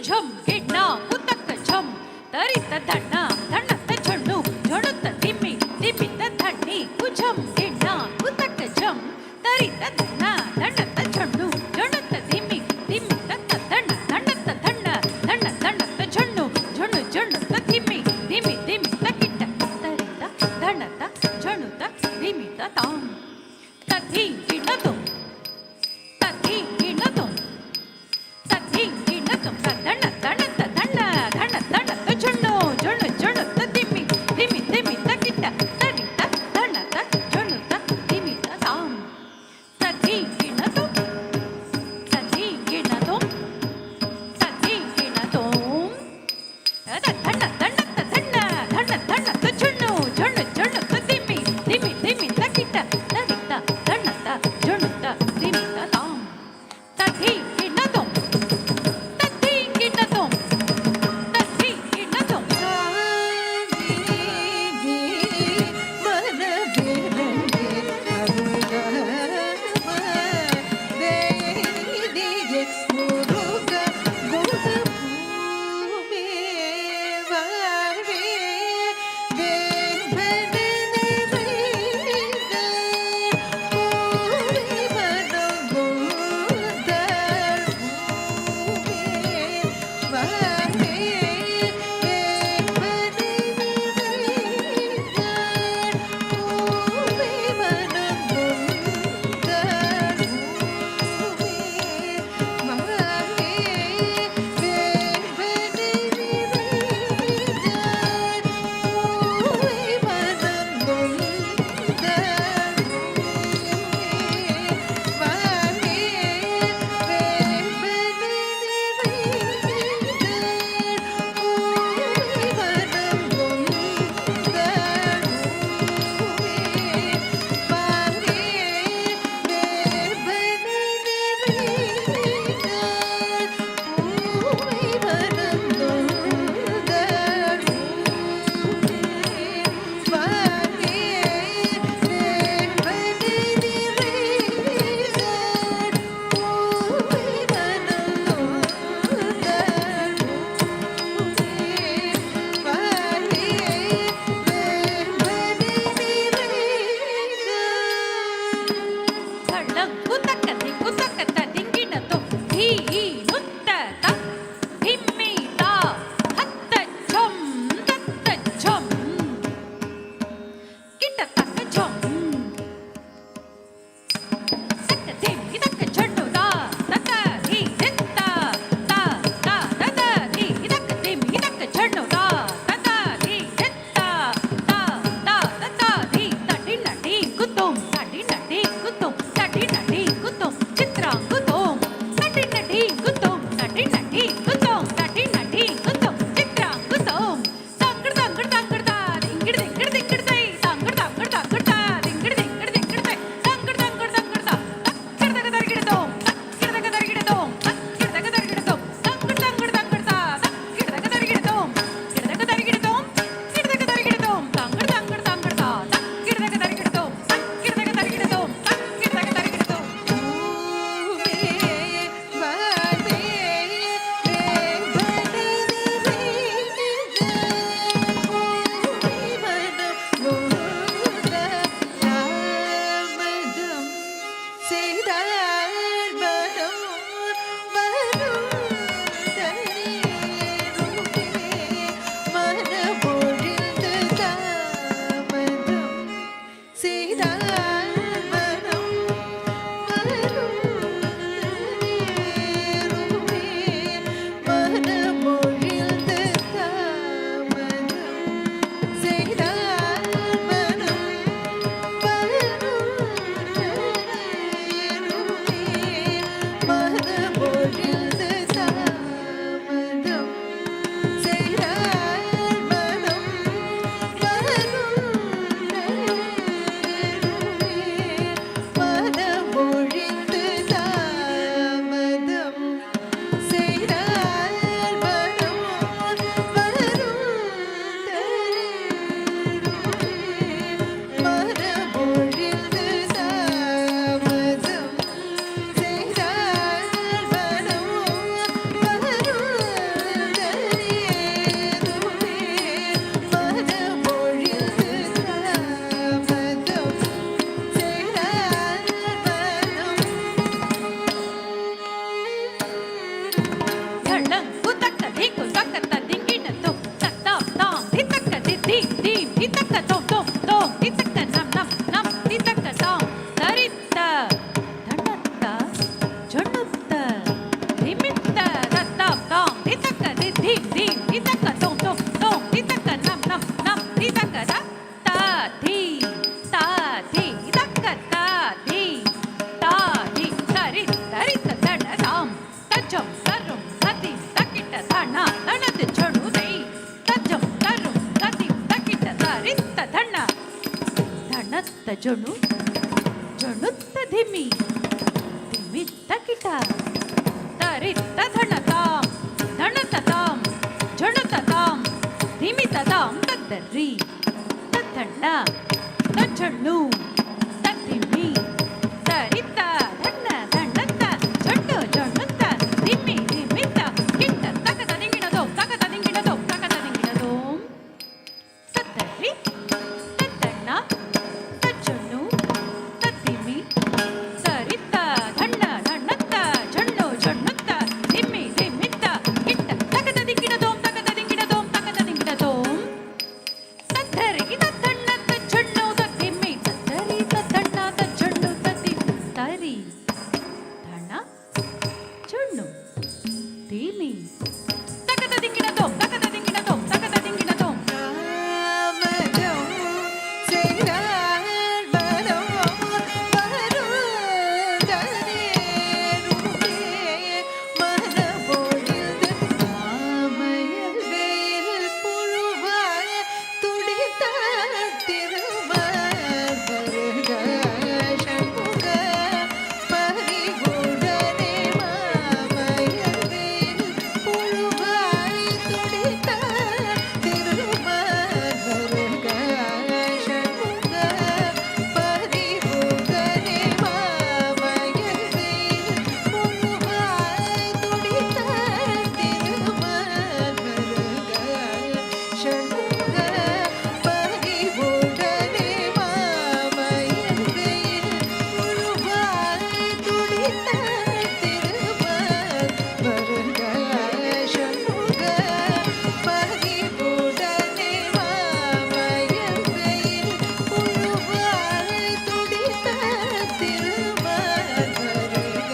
ಝಂ ಗಿಣ್ಣ ಉತಕ್ಕ ಝಂ ತರಿತ ದಣ್ಣ ದಣ್ಣತ್ತ ಝಣ್ಣು ಝಣುತ್ತ ದಿಮ್ಮಿ ದಿಮ್ಮಿತ ಧಣ್ಣಿ ಕುಝಂ ಗಿಣ್ಣ ಉತಕ್ಕ ಝಂ ತರಿತ ದಣ್ಣ ದಣ್ಣತ್ತ ಝಣ್ಣು ಝಣುತ್ತ ದಿಮ್ಮಿ ದಿಮ್ಮಿತ ದಣ್ಣ ದಣ್ಣತ್ತ ದಣ್ಣ ದಣ್ಣ ದಣ್ಣತ್ತ ಝಣ್ಣು ಝಣ್ಣು ಝಣ್ಣುತ್ತ ದಿಮ್ಮಿ ದಿಮ್ಮಿ ದಿಮ್ಮಿತ ಕಿಟ್ಟ ತರಿತ ದಣ್ಣತ್ತ ಝಣುತ್ತ ದಿಮ್ಮಿತ ತಾಂ ತದ್ಧಿ ಗಿಣ್ಣತು ತದ್ಧಿ ಗಿಣ್ಣತು ತದ್ಧಿ ಗಿಣ್ಣತು ದಣ್ಣ ದಣ್ಣತ್ತ ದಣ್ಣ ದಣ್ಣ ದಣ್ಣತ್ತ ಝಣ್ಣು ಝಣ್ಣು தனா தனது ஜொணுதை தஜம் தரும் ததிம் தகிட தரித்த தன தனத்த ஜொணு ஜொணுத்த திமி திமி தகிட தரித்த தனதாம் தனததாம் ஜொணுததாம் திமி ததாம் தத்தரி தத்தண்ண தஜொண்ணு தத்திமி தரித்த தண்ண தண்ணத்த ஜொண்ணு ஜொண்ணுத்த திம்மி திம்மித்த கிட்ட தகததிங்கிடதோம் தகததிங்கிடதோம் தகததிங்கிடதோம் தத்தரி தத்தண்ண தஜொண்ணு தத்திமி தரித்த தண்ண தண்ணத்த ஜொண்ணு ஜொண்ணுத்த திம்மி திம்மித்த கிட்ட தகததிங்கிடதோம் தகததிங்கிடதோம் தகததிங்கிடதோம் தத்தரி தத்தண்ண தஜொண்ணு தத்திமி தத்தரி தத்தண்ண தஜொண்ணு தத்தி தரி தண்ண ஜொண்ணு திமி தகததிங்கிடதோம் தகததிங்கிடதோம் தகததிங்கிடதோம் தாமதம் செய்தால் வரம் வருதனேருமே மனபொழிந்து மாமயல் வெயில் புழுவாய துடித்த திருமால் வருக சண்முக பரிவுடனே மாமயல் வெயில் புழுவாய் துடித்த திருமால் வருக சண்முக பரிவுடனே மாமயல் வெயில் புழுவாய் துடித்த திருமால் வருக சண்முக பரிவுடனே மாமயல் வெயில் புழுவாய் துடித்த திருமால் வருக சண்முக பரிவுடனே மாமயல் வெயில் புழுவாய் துடித்த திருமால் வருக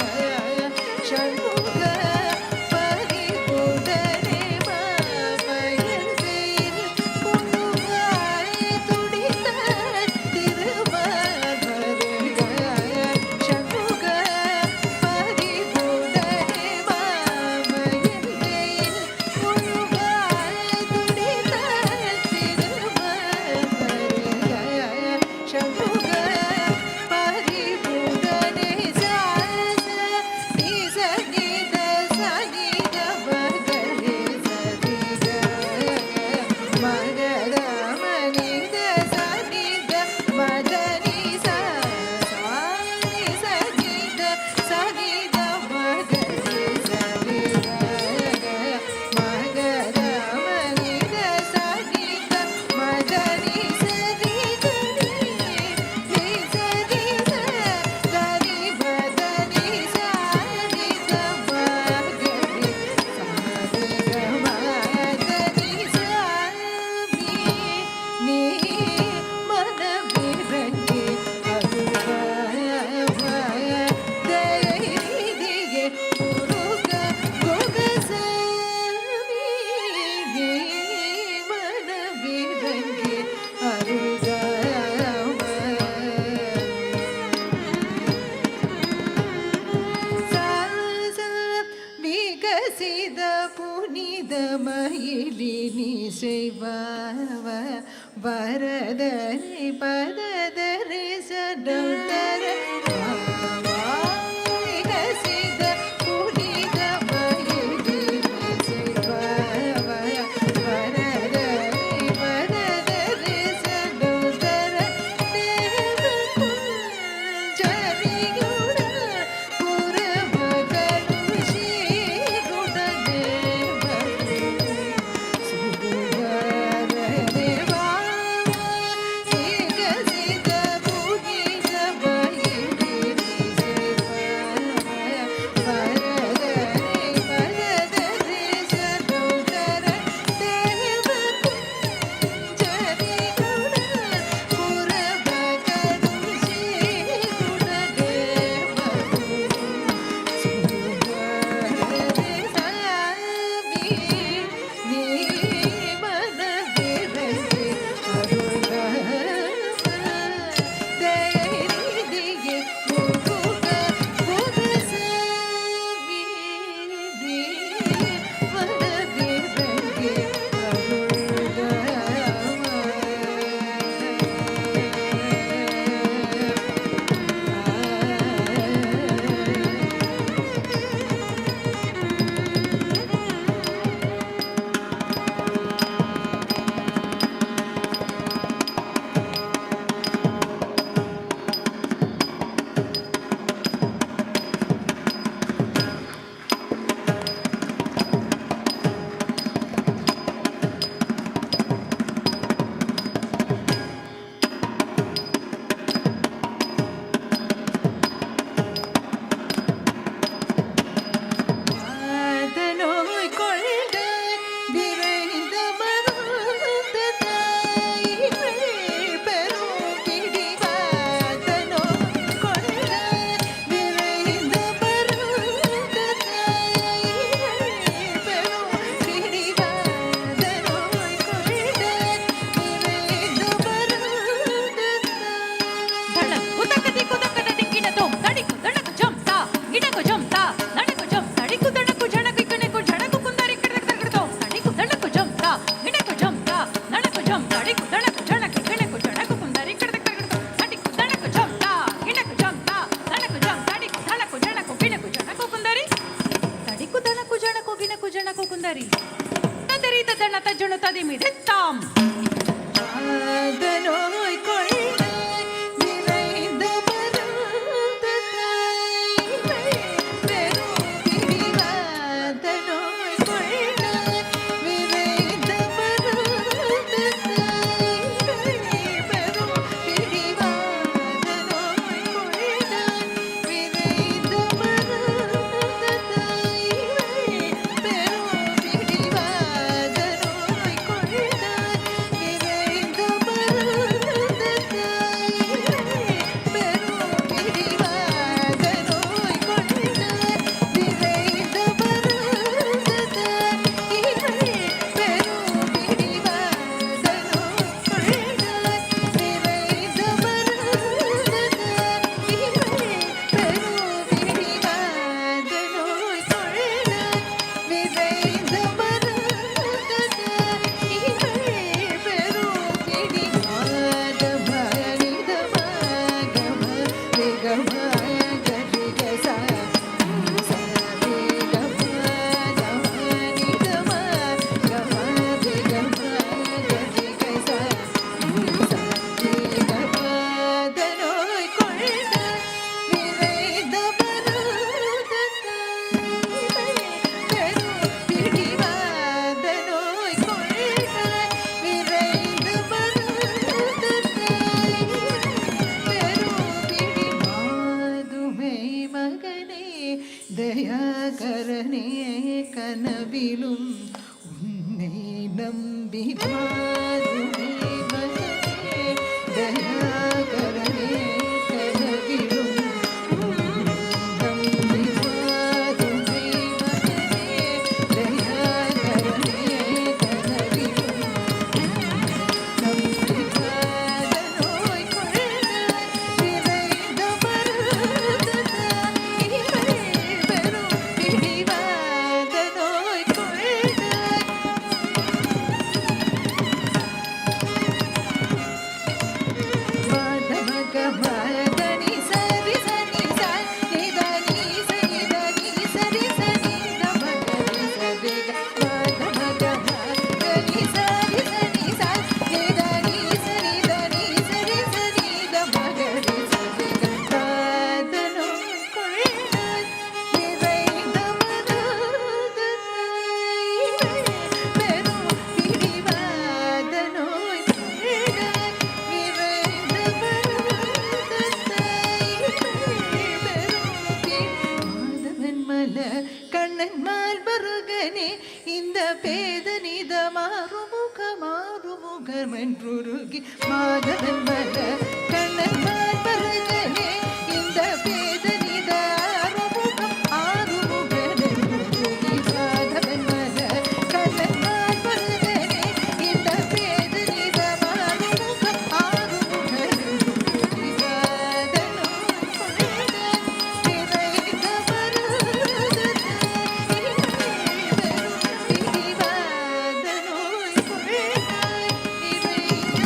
சண்முக பரிவுடனே மாமயல் வெயில் புழுவாய் துடித்த திருமால் வருக சண்முக பரிவுடனே மாமயல் வெயில் புழுவாய் துடித்த திருமால் வருக சண்முக பரிவுடனே சாச நிசனித சனித மகரே சரிக மகர மனித சனித மதனி சானி சனித சனித மகரே சரிக மகர மனித சனித மதனி சரிக நீ சரித தனி மதனி சானித மகரே சரிக மதனி சாமி நீ மனமிரங்கி அருள்வாய தயைதியே முருக குகசாமி நீ மனமிரங்கி விகசித புனித மயிலினி செய்வாவ வரதனை பததரை சடதர விகசித புனித மயிலினி செய்வாவ வரதனை பததரை சடதர தேவகுஞ்சரியுடன் புறமகளும் சீருடனே சுகுவரனே வாவ விகசித புனித மயிலினி தெரித்த தனத்த ஜுணுத்ததி மிதித்தாம் அதனோய் கொள்ளாய் நிறைந்த மருந்த தாய்மை பெரும் பிடிவாதனோய் கொள்ளாய் நிறைந்த மருந்த தாய்மை பெரும் பிடிவாதனோய் கொள்ளாய் நிறைந்த மருந்த தாய்மை பெரும் பிடிவாதனோய் கொள்ளாய் நிறைந்த மருந்த தாய்மை பெரும் பிடிவாதனோய் கொள்ளாய் நிறைந்த மருந்த தாய்மை பெரும் பிடிவாதனோய் கொள்ளாய் நிறைந்த மருந்த தாய்மை பெரும் பிடிவாதனோய் கொள்ளாய் நிறைந்த மருந்த தாய்மை பெரும் பிடிவாத பரிதமாகம வேகமாய கரிகசா நோய் கொள்ளாய் நிறைந்த மருந்த பெரும் பிடிவாத நோய் கொள்ளாய் நிறைந்த மருந்த பெரும் பிடிவாதுமை மகனே தயாகரனே கனவிலும் உன்னை நம்பி மாதுமை மகனே தயாகரனே கனவிலும் உன்னை நம்பி மாதுமை மகனே தயாகரனே கனவிலும் நம்பிக்காத நோய் கொள்ளாய் நிறைந்த மருந்த தாய்மை பெரும் பிடிவாத நோய் கொள்ளாய் மாதமக மகனி சரி சனி சனி தனி சனி தனி சரி சனி நமகனி சரி மாதமக மகனி சரி சனி சனி தனி சரி தனி சரி சனி நமகனி சரி காதனோய் கொள்ளாய் நிறைந்த மருந்த தாய்மை பெரும் பிடிவாத நோய் கொள்ளாய் நிறைந்த மருந்த தாய்மை பெரும் மாதவன் மலர் கண்ணன் மால் மருகனே இந்த பேதனித மாறுமுகம் என்றுருகி மாதவன் மலர் கண்ணன் மால் மருகனே இந்த பேதனித ஆறுமுகம் என்றுருகி மாதவன் மலர் கண்ணன் மால் மருகனே இந்த பேதனித மாறுமுகம் ஆறுமுகம் என்றுருகி வாதனோய் கொள்ளாய் நிறைந்த மருந்த தாய்மை பெரும் பிடிவாத நோய் கொள்ளாய் நிறைந்த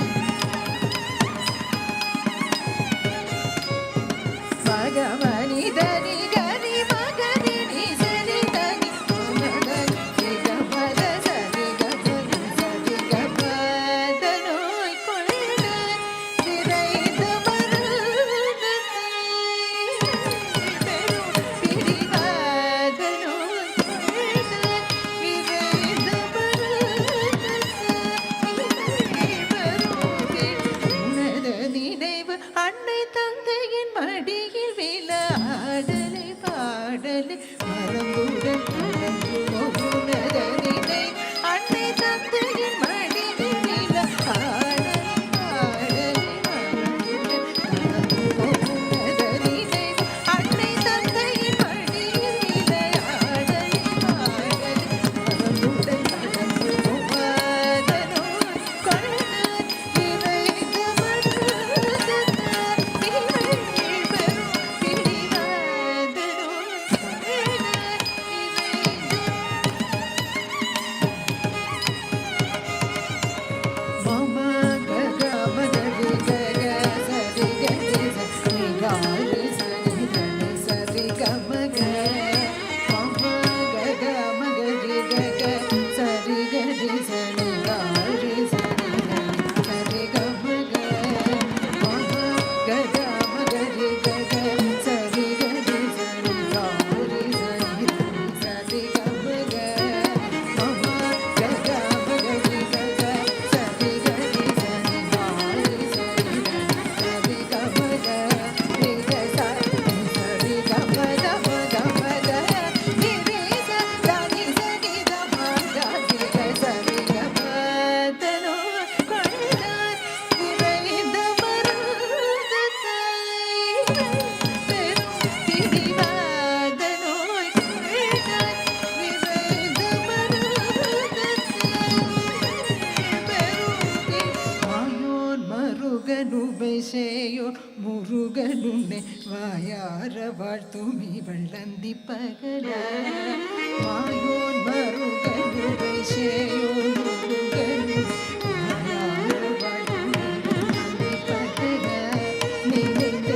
முருகனுன்னை வாயார வாழ்த்துமி வள்ளந்தி பகல மாயோன் மருகனுரை சேயோன் முருகனு வாயார வாழ்த்துமி வள்ளந்தி பகல நினைந்த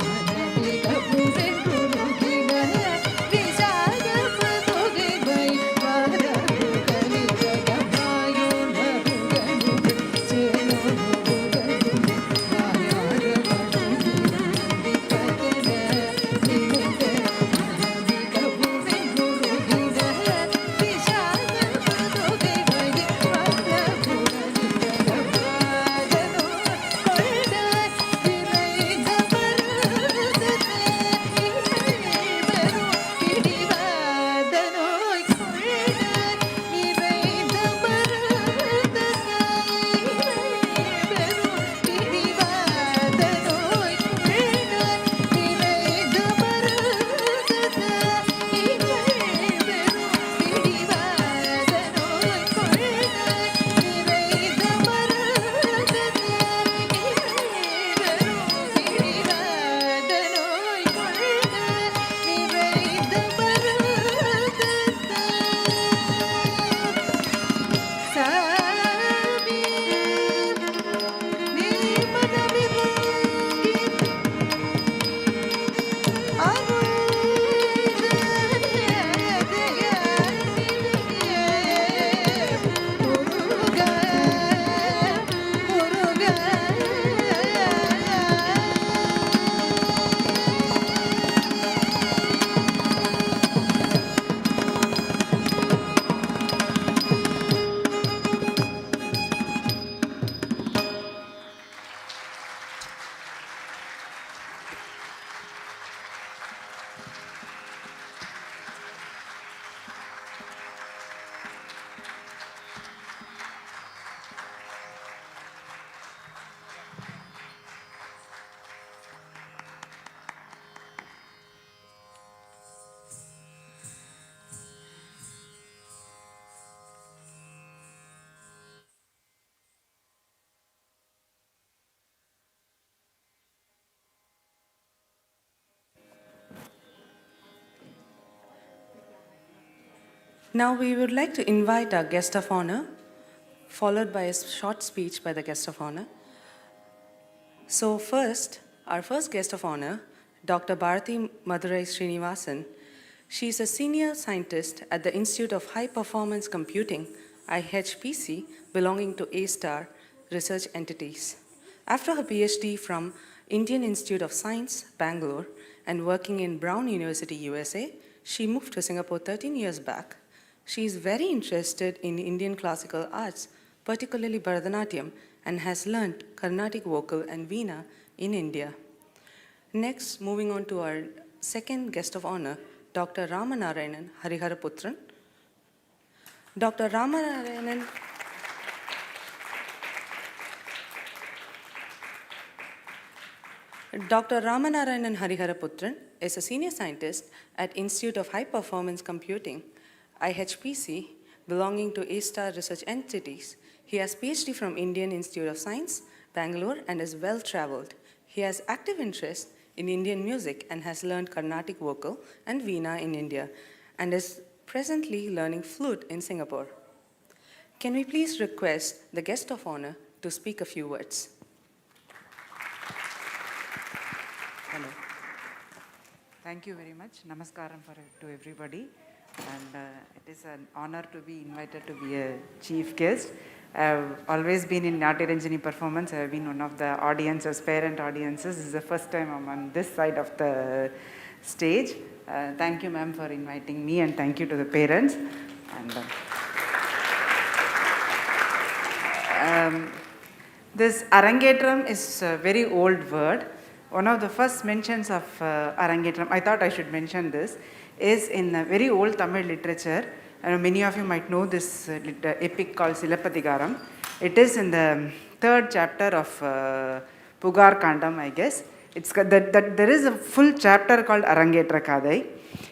மனதிக புரென்றுருகின விசாக பதுகை வை வாரமுகனி ஜகமாயோன் மருகனுரை சேயோன் முருகனு வாயார வாழ்த்துமி வள்ளந்தி பகல நினைந்த மனதிக புரென்றுருகின விசாக பதுகை வை வாரமுகனி ஜகமாயோன் Now we would like to invite our guest of honor, followed by a short speech by the guest of honor. So first, our first guest of honor, Dr. Bharati Madurai Srinivasan. She is a senior scientist at the Institute of High Performance Computing, IHPC, belonging to A-Star Research Entities. After her PhD from Indian Institute of Science, Bangalore, and working in Brown University, USA, she moved to Singapore 13 years back. She is very interested in Indian classical arts, particularly Bharatanatyam, and has learnt Carnatic vocal and Veena in India. Next, moving on to our second guest of honor, Dr. Ramanarayanan Hariharaputran. Dr. Ramanarayanan Dr. Ramanarayanan Hariharaputran is a senior scientist at Institute of High Performance Computing, IHPC, belonging to A-Star Research Entities. He has PhD from Indian Institute of Science, Bangalore, and is well-traveled. He has active interest in Indian music and has learned Carnatic vocal and Veena in India, and is presently learning flute in Singapore. Can we please request the guest of honor to speak a few words? Hello. Thank you very much. Namaskaram to everybody. And it is an honor to be invited to be a chief guest. I've always been in Natiranjani performance. I've been one of the audiences, parent audiences. This is the first time I'm on this side of the stage. Thank you, ma'am, for inviting me, and thank you to the parents. And this Arangetram is a very old word. One of the first mentions of Arangetram, I thought I should mention this, is in a very old Tamil literature. Many of you might know this epic called Silappatikaram. It is in the third chapter of Pugar Kandam, I guess. It's there is a full chapter called Arangetra Kadai.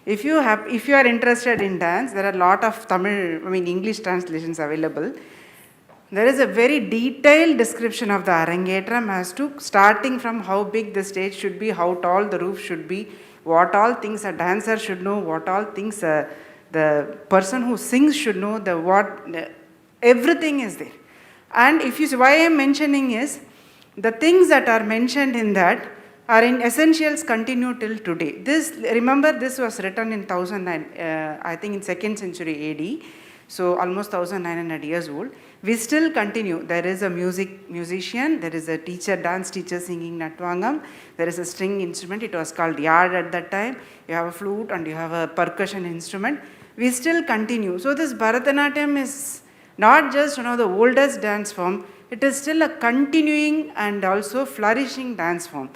If you are interested in dance, there are a lot of Tamil, English translations available. There is a very detailed description of the Arangetram as to starting from how big the stage should be, how tall the roof should be, what all things a dancer should know, what all things the person who sings should know, everything is there. And if you see, why I am mentioning is, the things that are mentioned in that are in essentials continue till today. Remember, this was written in 1009, I think in 2nd century AD, so almost 1900 years old. We still continue. There is a musician, there is a teacher, dance teacher singing Natvangam, there is a string instrument, it was called yard at that time, you have a flute and you have a percussion instrument. We still continue. So this Bharatanatyam is not just one of the oldest dance form, it is still a continuing and also flourishing dance form.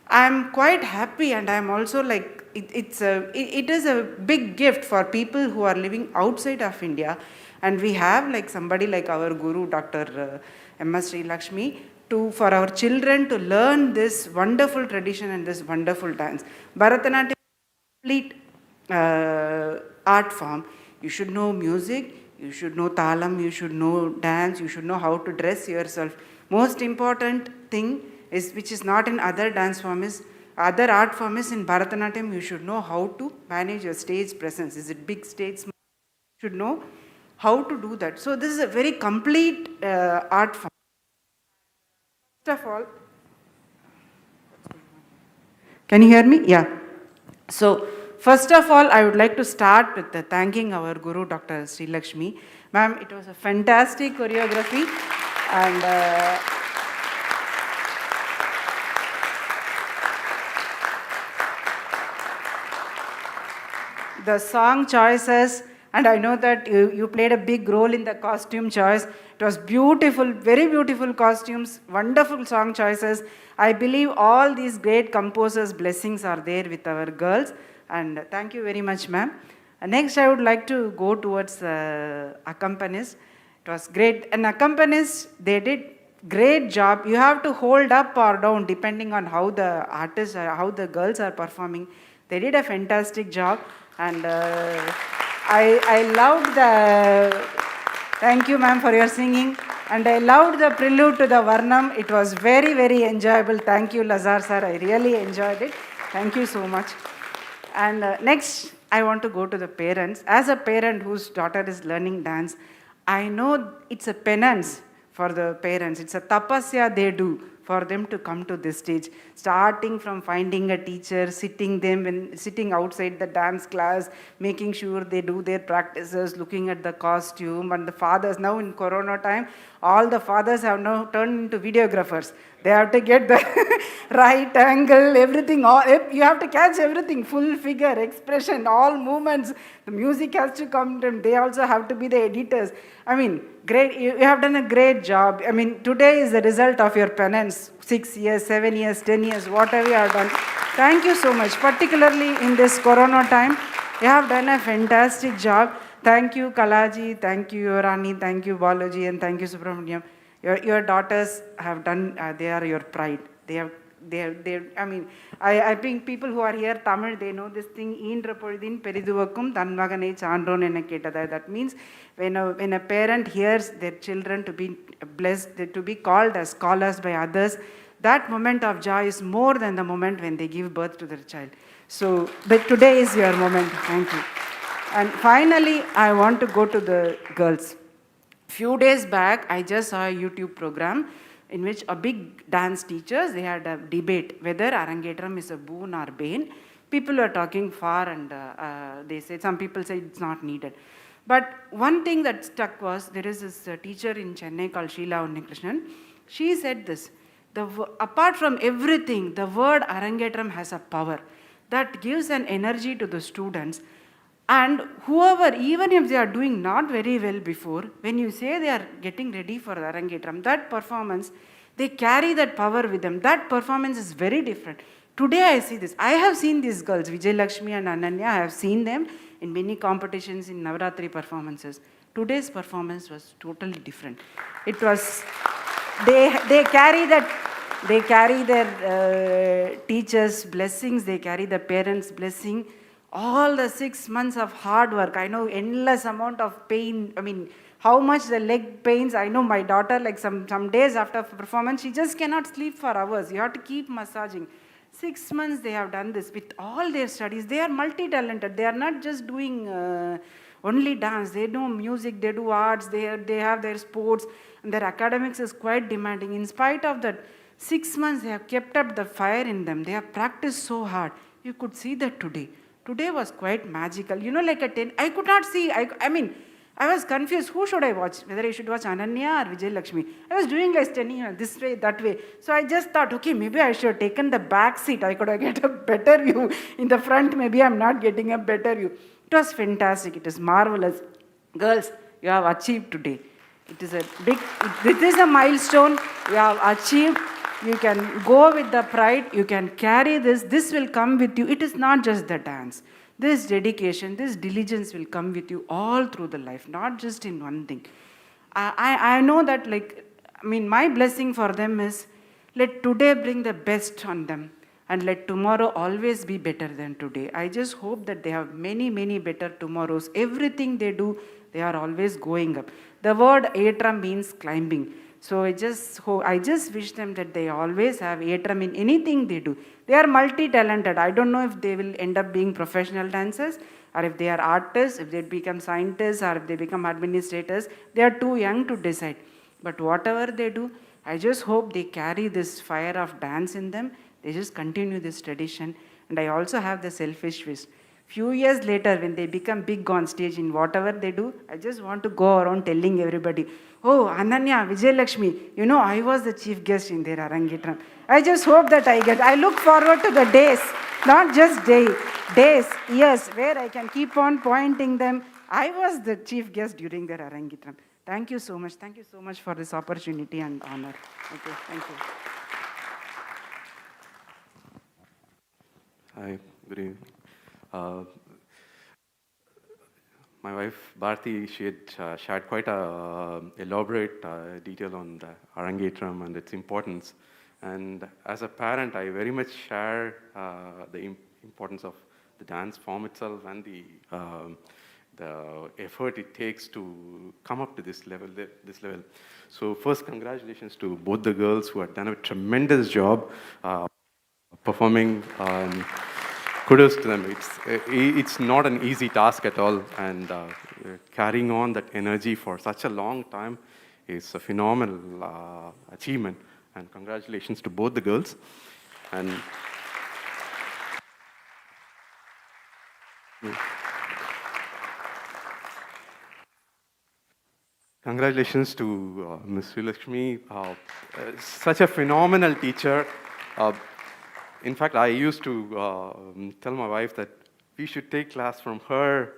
I am quite happy, and I am also like, it is a big gift for people who are living outside of India, and we have like somebody like our Guru, Dr. M.S. Lakshmi, for our children to learn this wonderful tradition and this wonderful dance. Bharatanatyam is a complete art form. You should know music, you should know talam, you should know dance, you should know how to dress yourself. Most important thing is, which is not in other dance forms, other art forms, in Bharatanatyam you should know how to manage your stage presence. Is it big stage, small? You should know how to do that. So this is a very complete art form. First of all, can you hear me? Yeah. So first of all, I would like to start with thanking our Guru, Dr. Sri Lakshmi. Ma'am, it was a fantastic choreography, and the song choices, and I know that you played a big role in the costume choice. It was beautiful, very beautiful costumes, wonderful song choices. I believe all these great composers' blessings are there with our girls, and thank you very much, ma'am. Next, I would like to go towards accompanists. It was great. And accompanists, they did great job. You have to hold up or down depending on how the artists, how the girls are performing. They did a fantastic job. And I loved thank you ma'am for your singing. And I loved the prelude to the Varnam. It was very, very enjoyable. Thank you, Lazar sir. I really enjoyed it. Thank you so much. And next, I want to go to the parents. As a parent whose daughter is learning dance, I know it's a penance for the parents. It's a tapasya they do for them to come to this stage. Starting from finding a teacher, sitting outside the dance class, making sure they do their practices, looking at the costume, and the fathers. Now in Corona time, all the fathers have now turned into videographers. They have to get the right angle, everything. You have to catch everything, full figure, expression, all movements. The music has to come to them. They also have to be the editors. I mean, great. You have done a great job. I mean, today is the result of your penance. 6 years, 7 years, 10 years, whatever you have done. Thank you so much. Particularly in this Corona time, you have done a fantastic job. Thank you, Kalaji. Thank you, Rani. Thank you, Balaji. And thank you, Subramanian. Your daughters have done, they are your pride. I mean, I think people who are here, Tamil, they know this thing, that means when a parent hears their children to be blessed, to be called as scholars by others, that moment of joy is more than the moment when they give birth to their child. So, but today is your moment. Thank you. And finally, I want to go to the girls. Few days back, I just saw a YouTube program in which a big dance teachers, they had a debate whether Arangetram is a boon or bane. People were talking far, and they said, some people say it's not needed. But one thing that stuck was, there is this teacher in Chennai called Sheila Unnikrishnan. She said this, apart from everything, the word Arangetram has a power that gives an energy to the students. And whoever, even if they are doing not very well before, when you say they are getting ready for the Arangetram, that performance, they carry that power with them. That performance is very different. Today I see this. I have seen these girls, Vijayalakshmi and Ananya. I have seen them in many competitions in Navaratri performances. Today's performance was totally different. It was, they carry their teachers' blessings, they carry the parents' blessing. All the 6 months of hard work, I know endless amount of pain, I mean, how much the leg pains. I know my daughter, like some days after performance, she just cannot sleep for hours. You have to keep massaging. 6 months they have done this with all their studies. They are multi-talented. They are not just doing only dance. They do music, they do arts, they have their sports, and their academics is quite demanding. In spite of that, 6 months they have kept up the fire in them. They have practiced so hard. You could see that today. Today was quite magical. You know, like a 10, I could not see, I mean, I was confused. Who should I watch? Whether I should watch Ananya or Vijayalakshmi. I was doing like standing this way, that way. So I just thought, okay, maybe I should have taken the back seat. I could have get a better view. In the front, maybe I'm not getting a better view. It was fantastic. It is marvelous. Girls, you have achieved today. It is a big, it is a milestone. You have achieved. You can go with the pride. You can carry this. This will come with you. It is not just the dance. This dedication, this diligence will come with you all through the life, not just in one thing. I know that, like, I mean, my blessing for them is, let today bring the best on them, and let tomorrow always be better than today. I just hope that they have many, many better tomorrows. Everything they do, they are always going up. The word Arangetram means climbing. So I just wish them that they always have Arangetram in anything they do. They are multi-talented. I don't know if they will end up being professional dancers, or if they are artists, if they become scientists, or if they become administrators. They are too young to decide. But whatever they do, I just hope they carry this fire of dance in them. They just continue this tradition. And I also have the selfish wish. Few years later, when they become big on stage in whatever they do, I just want to go around telling everybody, oh, Ananya, Vijayalakshmi, you know, I was the chief guest in their Arangetram. I just hope that I look forward to the days, not just days, years, where I can keep on pointing them. I was the chief guest during their Arangetram. Thank you so much. Thank you so much for this opportunity and honor. Okay, thank you. Hi, good evening. My wife Bharti, she had shared quite a elaborate detail on the Arangetram and its importance. And as a parent, I very much share the importance of the dance form itself and the effort it takes to come up to this level. So first, congratulations to both the girls who have done a tremendous job performing. Kudos to them. It's not an easy task at all, and carrying on that energy for such a long time is a phenomenal achievement. And congratulations to both the girls. And congratulations to Ms. Vijayalakshmi, such a phenomenal teacher. In fact, I used to tell my wife that we should take class from her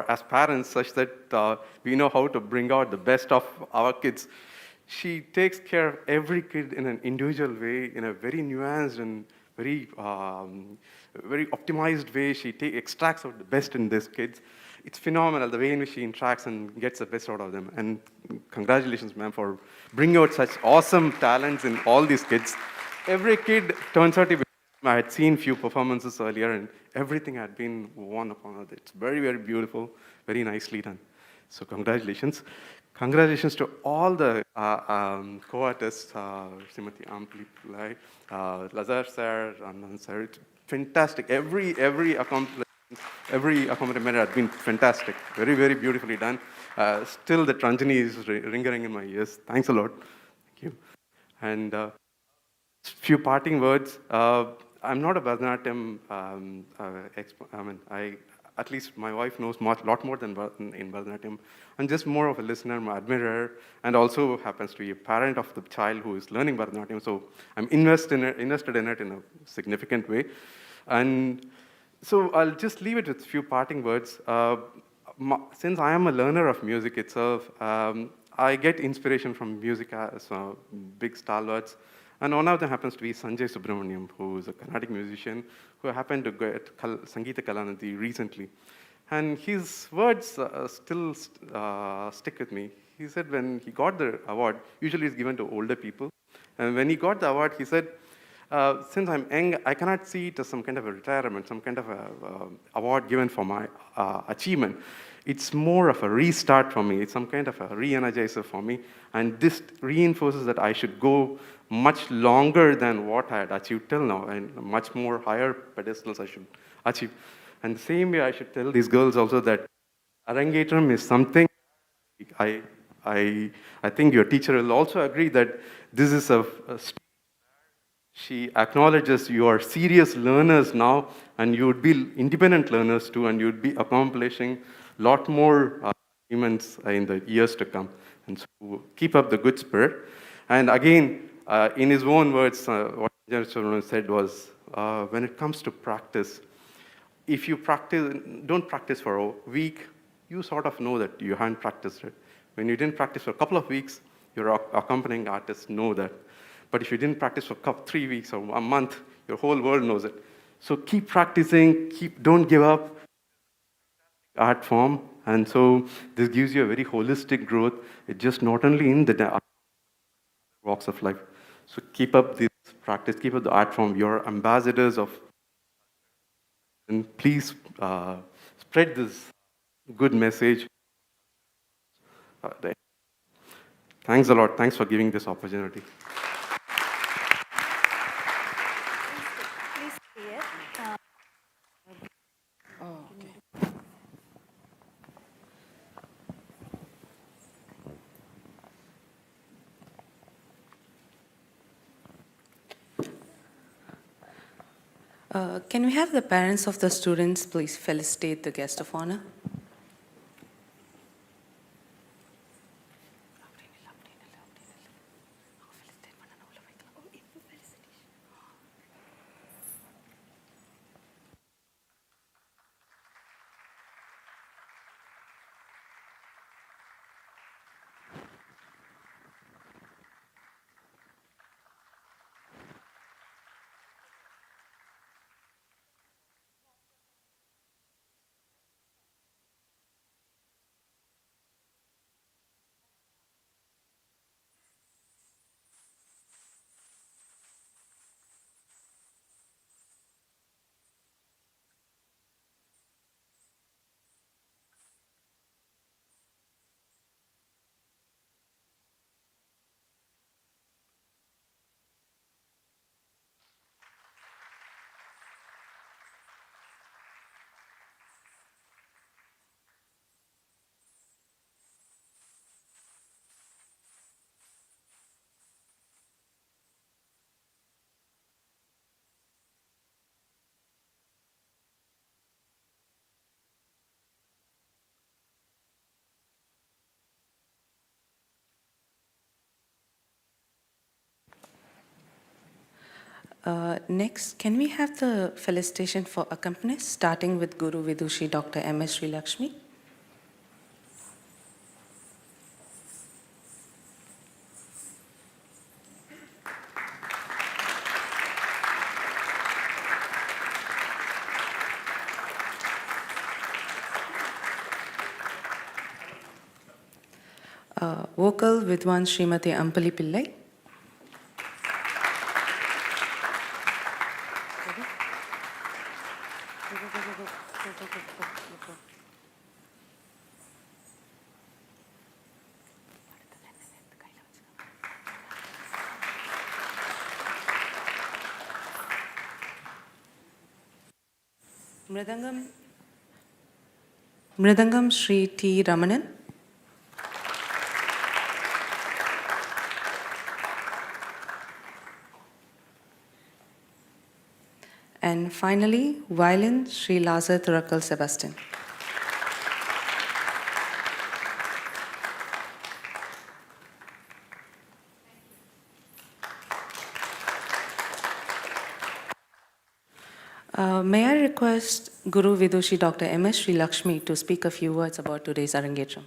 as parents, such that we know how to bring out the best of our kids. She takes care of every kid in an individual way, in a very nuanced and very optimized way. She extracts out the best in these kids. It's phenomenal, the way in which she interacts and gets the best out of them. And congratulations, ma'am, for bringing out such awesome talents in all these kids. Every kid turns out to be. I had seen few performances earlier, and everything had been one upon another. It's very, very beautiful, very nicely done. So congratulations. Congratulations to all the co-artists, Srimati Ampli Pillai, Lazar sir, Anand sir. It's fantastic. Every accompaniment had been fantastic. Very, very beautifully done. Still, the Tranjani is ringing in my ears. Thanks a lot. Thank you. And few parting words. I'm not a Bharatanatyam at least my wife knows lot more than in Bharatanatyam. I'm just more of a listener, an admirer, and also happens to be a parent of the child who is learning Bharatanatyam. So I'm invested in it in a significant way. And so I'll just leave it with a few parting words. Since I am a learner of music itself, I get inspiration from music as big stalwarts. And one of them happens to be Ananya Subramanian, who is a Carnatic musician who happened to get Sangeeta Kalanidhi recently. And his words still stick with me. He said when he got the award, usually it's given to older people. And when he got the award, he said, since I'm young, I cannot see it as some kind of a retirement, some kind of a award given for my achievement. it's more of a restart for me. It's some kind of a re-energizer for me. And this reinforces that I should go much longer than what I had achieved till now, and much more higher pedestals I should achieve. And the same way I should tell these girls also that Arangetram is something I, I think your teacher will also agree that this is a she acknowledges you are serious learners now, and you would be independent learners too, and you would be accomplishing a lot more achievements in the years to come. And so keep up the good spirit. And again, in his own words, what Ananya Subramanian said was, when it comes to practice, if you don't practice for a week, you sort of know that you haven't practiced it. When you didn't practice for a couple of weeks, your accompanying artists know that. But if you didn't practice for 3 weeks or a month, your whole world knows it. So keep practicing, don't give up art form. And so this gives you a very holistic growth. It's just not only in the walks of life. So keep up this practice, keep up the art form. You're ambassadors of, and please spread this good message. Thanks a lot. Thanks for giving this opportunity. Can we have the parents of the students please felicitate the guest of honor? Next, can we have the felicitation for accompanist, starting with Guru Vidushi Dr. M.S. Srilakshmi? Vocal Vidwan Srimati Ampali Pillai. Mridangam Sri T. Ramanan. And finally, violin Sri Lazar Thurakal Sebastian. May I request Guru Vidushi Dr. M.S. Srilakshmi to speak a few words about today's Arangetram.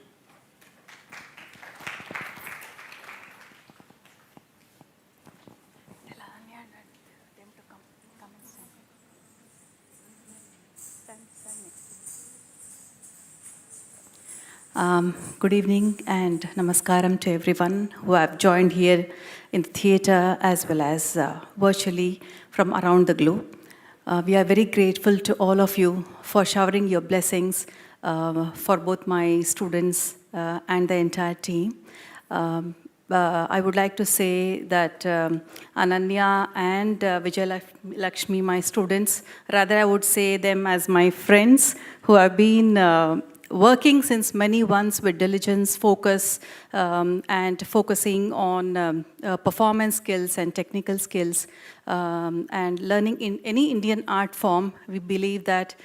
Good evening and namaskaram to everyone who have joined here in the theatre as well as virtually from around the globe. We are very grateful to all of you for showering your blessings for both my students and the entire team. I would like to say that Ananya and Vijayalakshmi, my students, rather I would say them as my friends who have been working since many months with diligence, focus, and focusing on performance skills and technical skills, and learning in any Indian art form. We believe that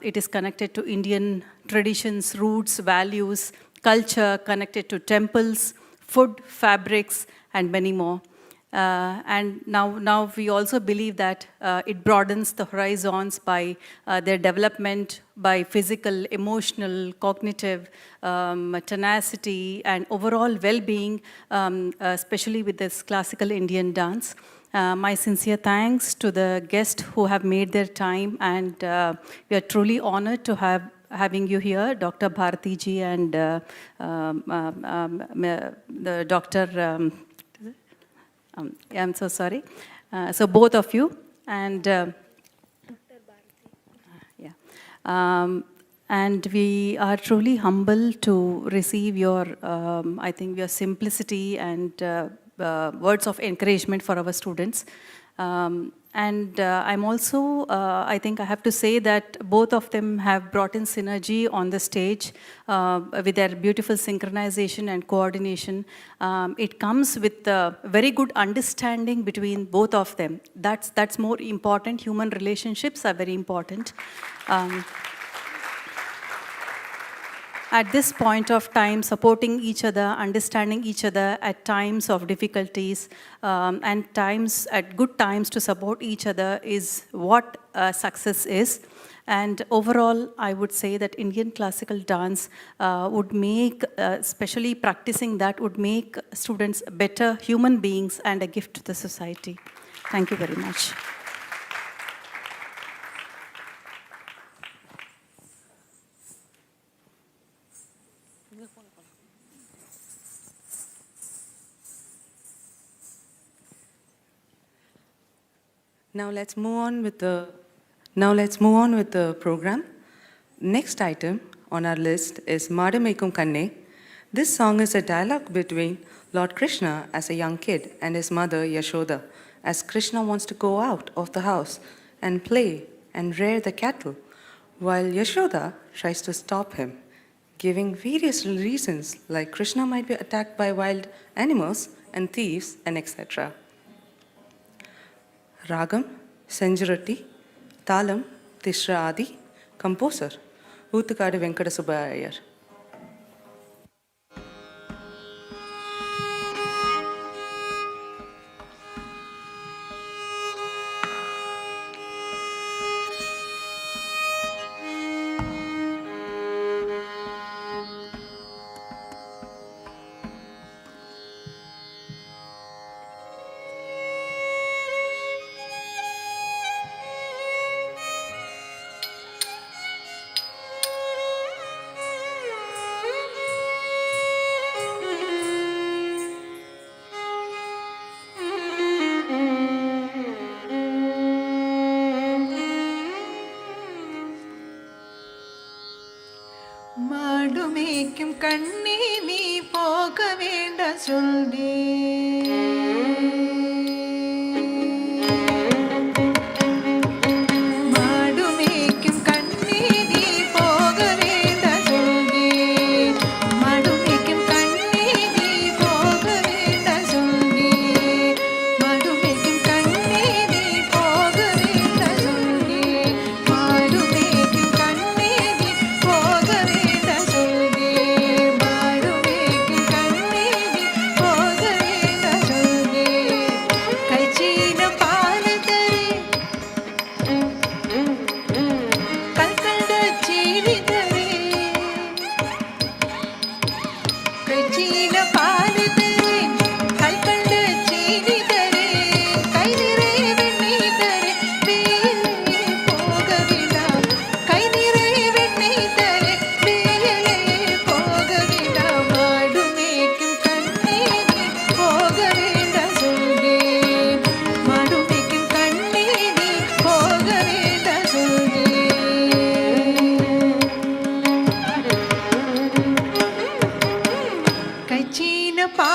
it is connected to Indian traditions, roots, values, culture, connected to temples, food, fabrics, and many more. And now we also believe that it broadens the horizons by their development, by physical, emotional, cognitive, tenacity, and overall well-being, especially with this classical Indian dance. My sincere thanks to the guests who have made their time, and we are truly honored to having you here, Dr. Bharati ji and the Dr. I'm so sorry. So both of you, and and we are truly humble to receive your, I think, your simplicity and words of encouragement for our students. And I'm also, I think I have to say that both of them have brought in synergy on the stage with their beautiful synchronization and coordination. It comes with a very good understanding between both of them. That's more important. Human relationships are very important. At this point of time, supporting each other, understanding each other at times of difficulties, and at good times to support each other is what success is. And overall, I would say that Indian classical dance would make, especially practicing that, would make students better human beings and a gift to the society. Thank you very much. Now let's move on with the program. Next item on our list is Madamaikum Kanne. This song is a dialogue between Lord Krishna as a young kid and his mother Yashoda, as Krishna wants to go out of the house and play and rear the cattle, while Yashoda tries to stop him, giving various reasons like Krishna might be attacked by wild animals and thieves and etc. Ragam, Senjurati, Talam, Tishra Adi, composer, Oothukadu Venkata Subbayar. மாடுமேய்க்கும் கண்ணே நீ போக வேண்ட சொல்வே மாடுமேய்க்கும் கண்ணே நீ போக வேண்ட சொல்வே மாடுமேய்க்கும் கண்ணே நீ போக வேண்ட சொல்வே மாடுமேய்க்கும் கண்ணே நீ போக வேண்ட சொல்வே மாடுமேய்க்கும் கண்ணே நீ போக வேண்ட சொல்வே மாடுமேய்க்கும் கண்ணே நீ போக வேண்ட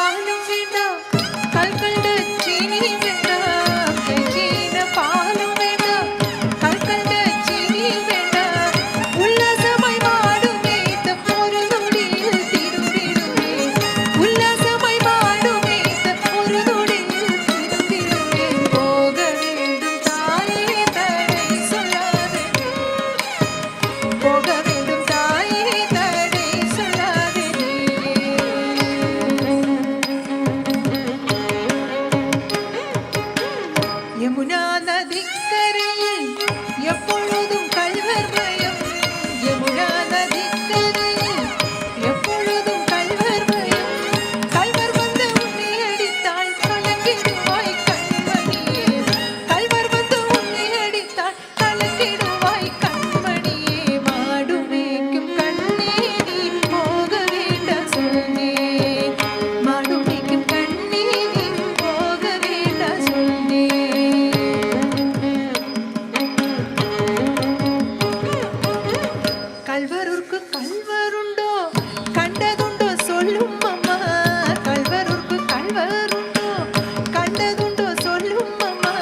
பாலும் வேண்டாம் கல்கண்ட சீனி வேண்டாம் கைச்சீன பாலும் வேண்டாம் கல்கண்ட சீனி வேண்டாம் உல்லாசமாய் மாடும் மேய்த்த ஒரு நொடியில் திரும்பிடுவேன் உல்லாசமாய் மாடும் மேய்த்த ஒரு நொடியில் திரும்பிடுவேன் போக வேண்டும் தாயே தடை சொல்லாதே போக வேண்டும் தாயே தடை சொல்லாதே யமுனா நதிக்கரையில் எப்பொழுதும் கல்வர் பயம் யமுனா நதிக்கரையில் எப்பொழுதும் கல்வர் பயம் கல்வர் வந்து உன்னை அடித்தாள் கலங்கிடுவாய் கண்மணியே கல்வர் வந்து உன்னை அடித்தாள் கலங்கிடுவாய் கண்மணியே மாடு மேய்க்கும் கண்ணே நீ போக வேண்டாம் சொன்னேன் மாடு மேய்க்கும் கண்ணே நீ போக வேண்டாம் சொன்னேன் கல்வரூர்க்கு கல்வருண்டோ கண்டதுண்டோ சொல்லும் அம்மா கல்வரூர்க்கு கல்வருண்டோ கண்டதுண்டோ சொல்லும் அம்மா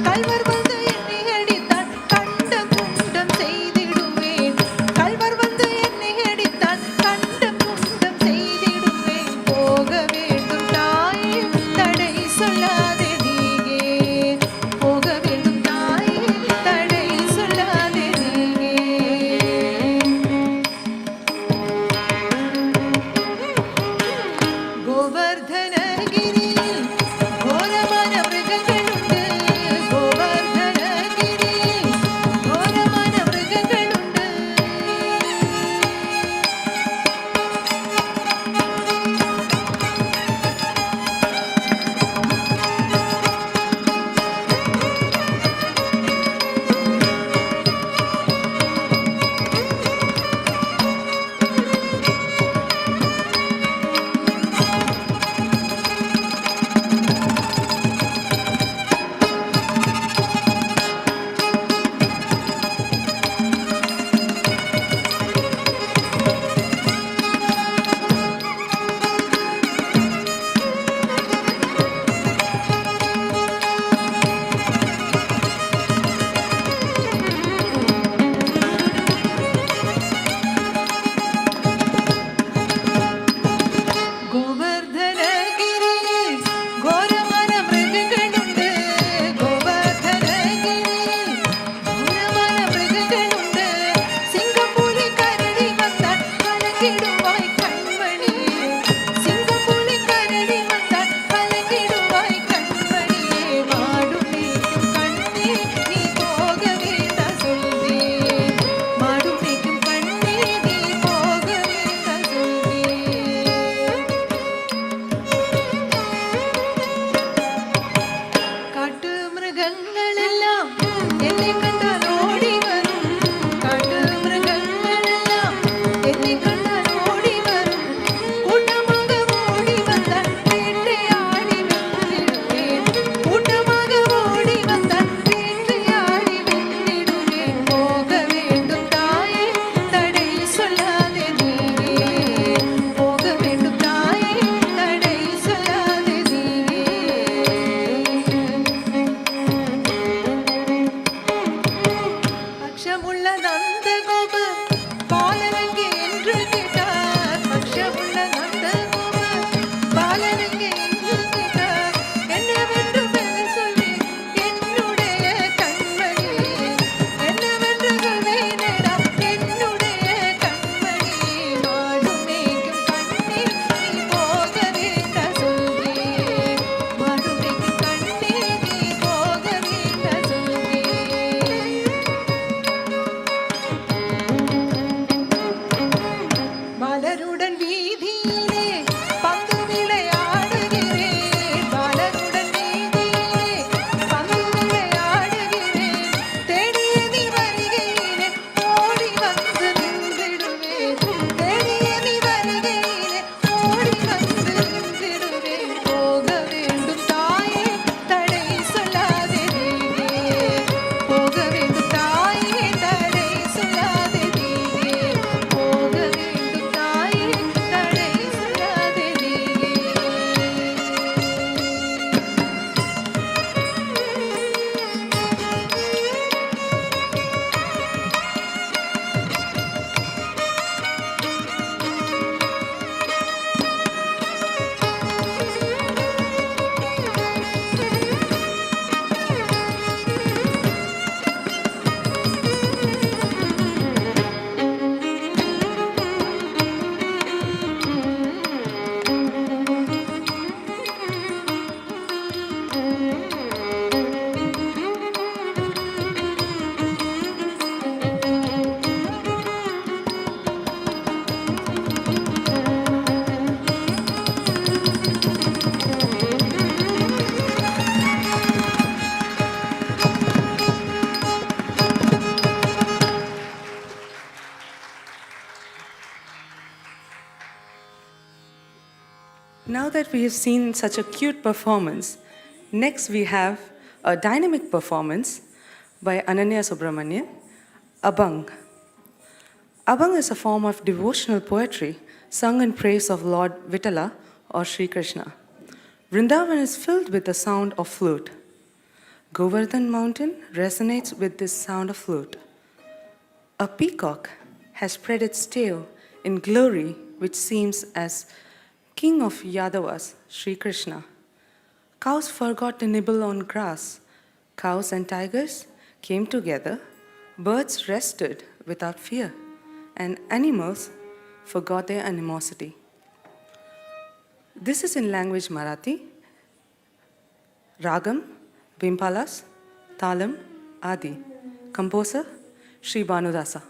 கல்வர் வந்து என்னை அடித்தால் கண்ட குண்டம் செய்திடுவேன் கல்வர் வந்து என்னை அடித்தால் கண்ட குண்டம் செய்திடுவேன் போக வேண்டும் தாயே தடை சொல்லாதே நீயே போக வேண்டும் தாயே தடை சொல்லாதே நீயே கோவர்தனகிரியில் கோரமான மிருகங்களுண்டு கோவர்தனகிரியில் கோரமான மிருகங்களுண்டு we have seen such a cute performance, next we have a dynamic performance by Ananya Subramanian, Abang. Abang is a form of devotional poetry sung in praise of Lord Vitala or Sri Krishna. Vrindavan is filled with the sound of flute. Govardhan mountain resonates with this sound of flute. A peacock has spread its tail in glory, which seems as king of Yadavas, Sri Krishna. Cows forgot to nibble on grass. Cows and tigers came together. Birds rested without fear, and animals forgot their animosity. This is in language Marathi. Ragam, Bimpalas, Talam, Adi. Composer, Sri Bhanudasa.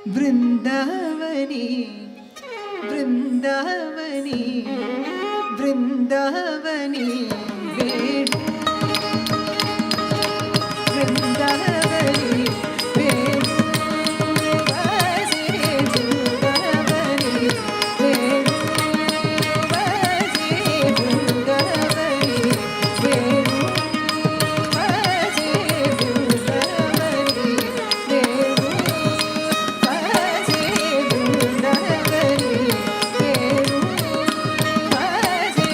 Vrindavani, Vrindavani, Vrindavani, Venu. Vrindavani, Venu. Vase Vrindavani, Venu. Vase Vrindavani, Venu. Vase Vrindavani, Venu. Vase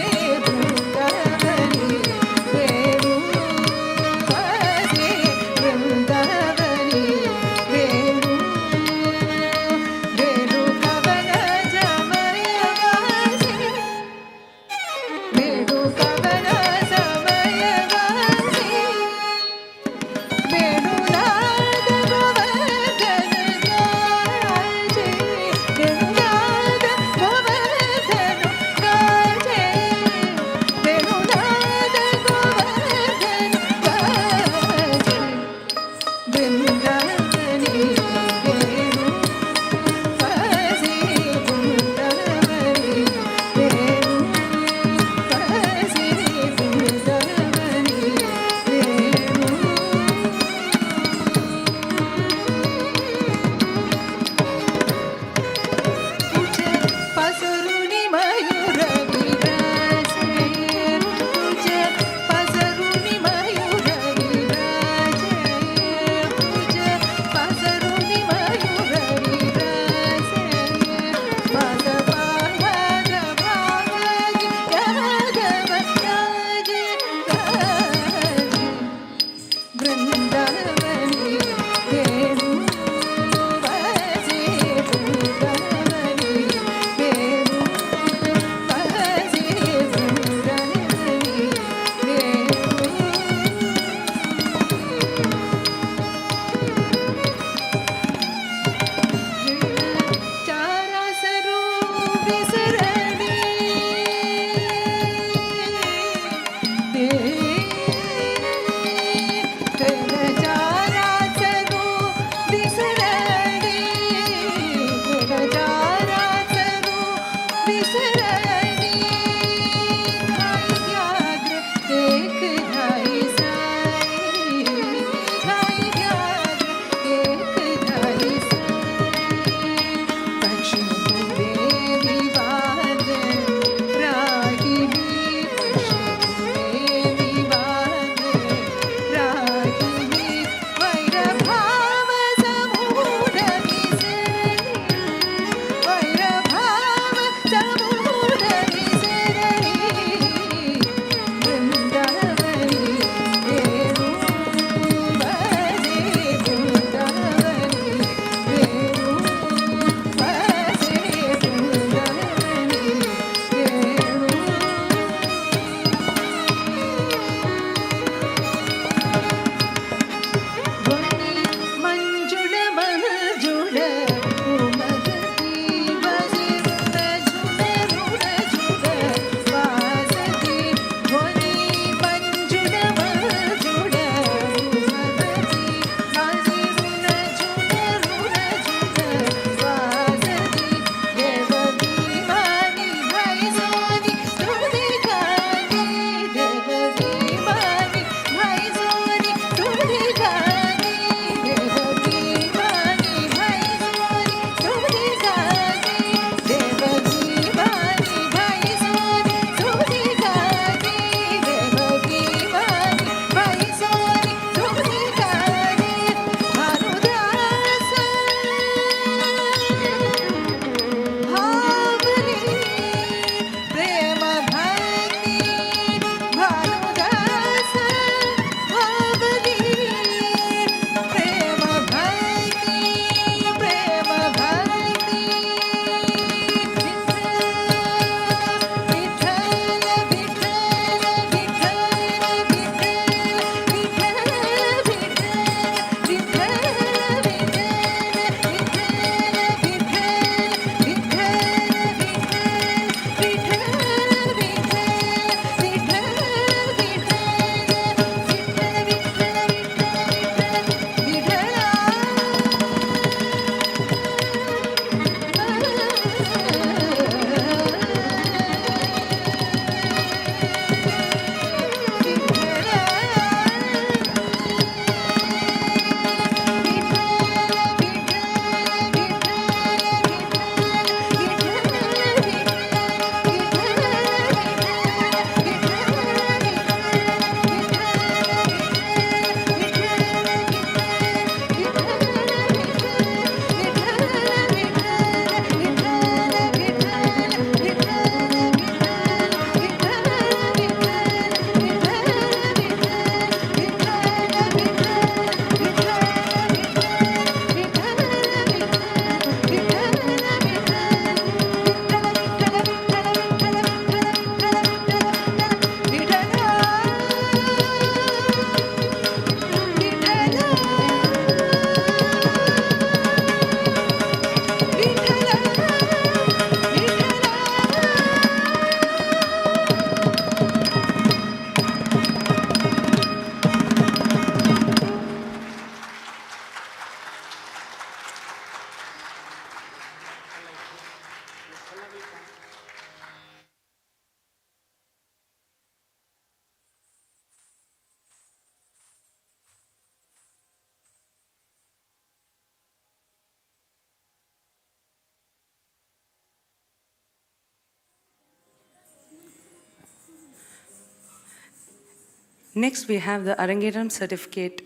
Next, we have the Arangetram certificate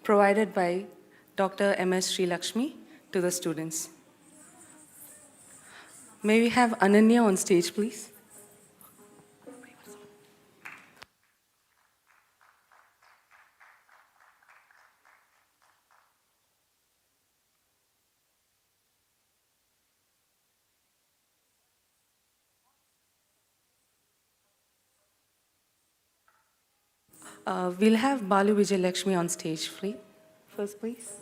provided by Dr. M.S. Sri Lakshmi to the students. May we have Ananya on stage, please? We'll have Balu Vijayalakshmi on stage, please. First, please.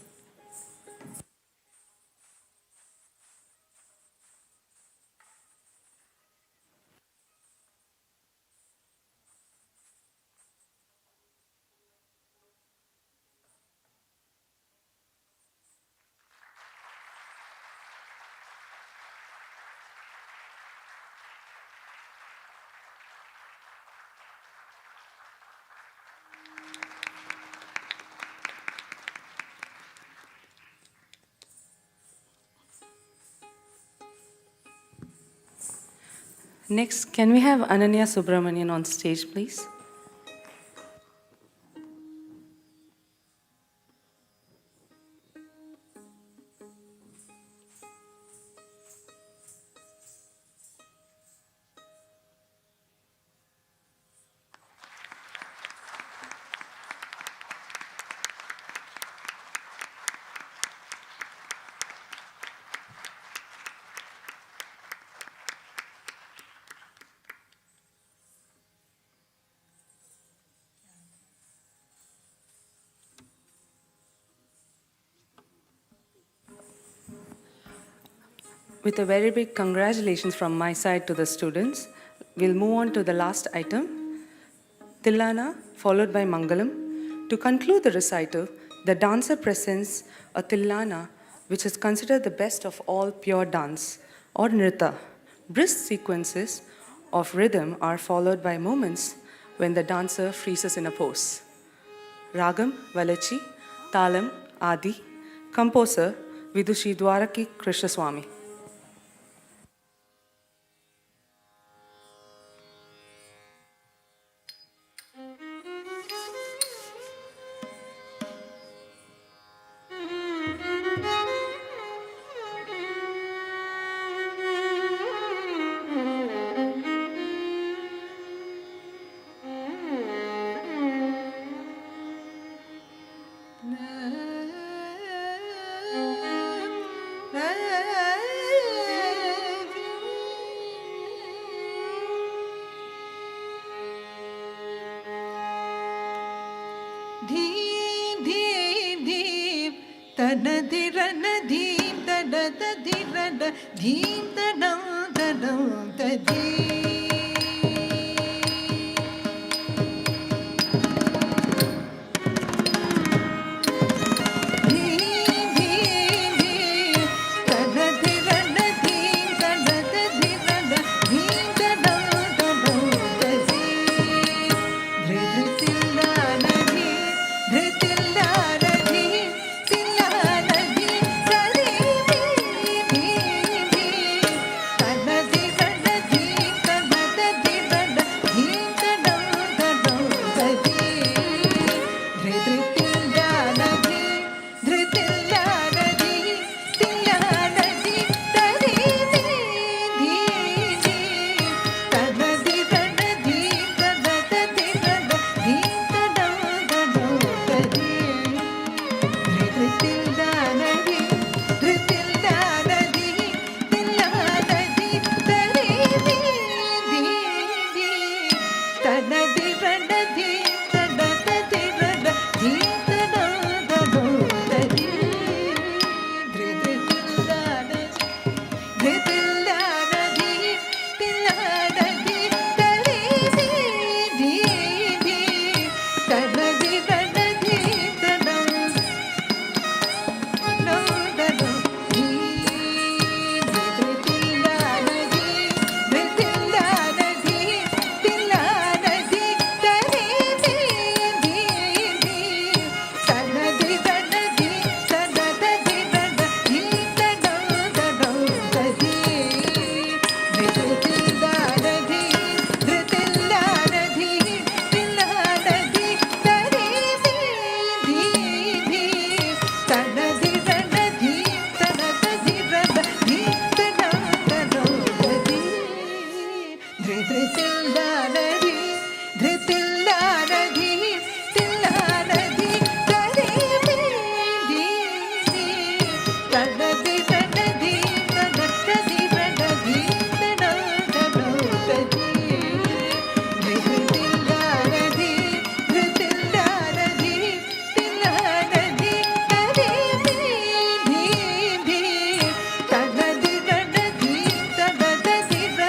Next, can we have Ananya Subramanian on stage, please? With a very big congratulations from my side to the students, we'll move on to the last item, Tillana, followed by Mangalam. To conclude the recital, the dancer presents a Tillana, which is considered the best of all pure dance, or nritta. Brisk sequences of rhythm are followed by moments when the dancer freezes in a pose. Ragam, Valachi, Talam, Adi. Composer, Vidushi Dwaraki Krishnaswamy. ധൃതില്ലാനധി ധൃതില്ലാനധി തില്ലാനധി തരി ധീ തനധി തനധി തനധി തനധി തനധി ധൃതില്ലാനധി ധൃതില്ലാനധി തില്ലാനധി തരി ധീ തനധി തനധി തനധി തനധി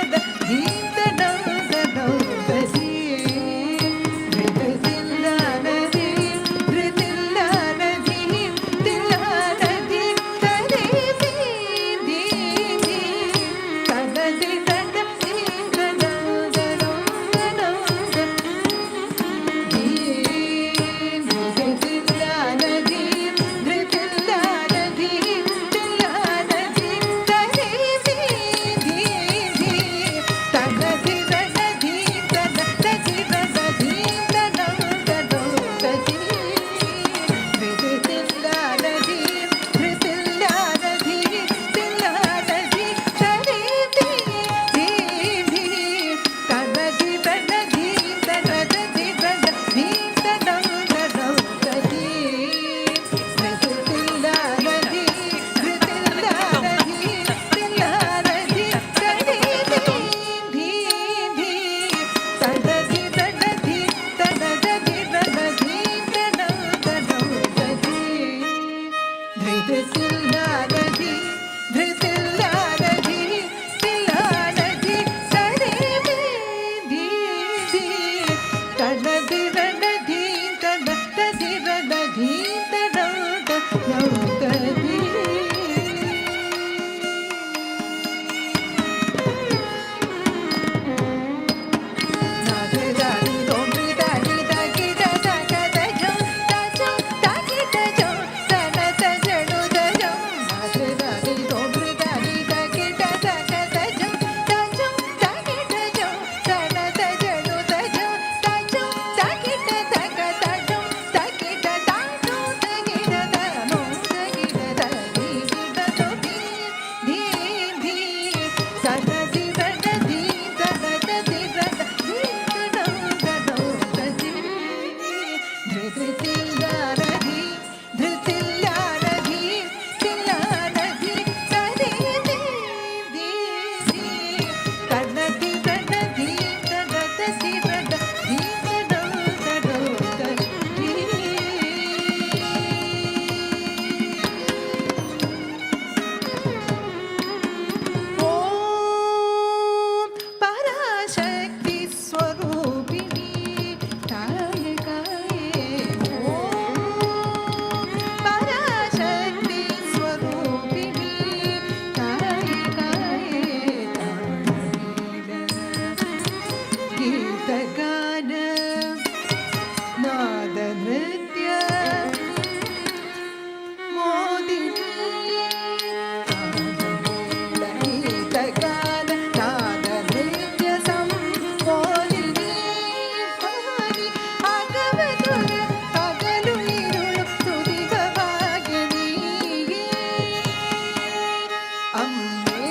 അമ്മേ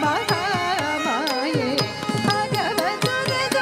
മഹാമായേ ഭഗവതുരജ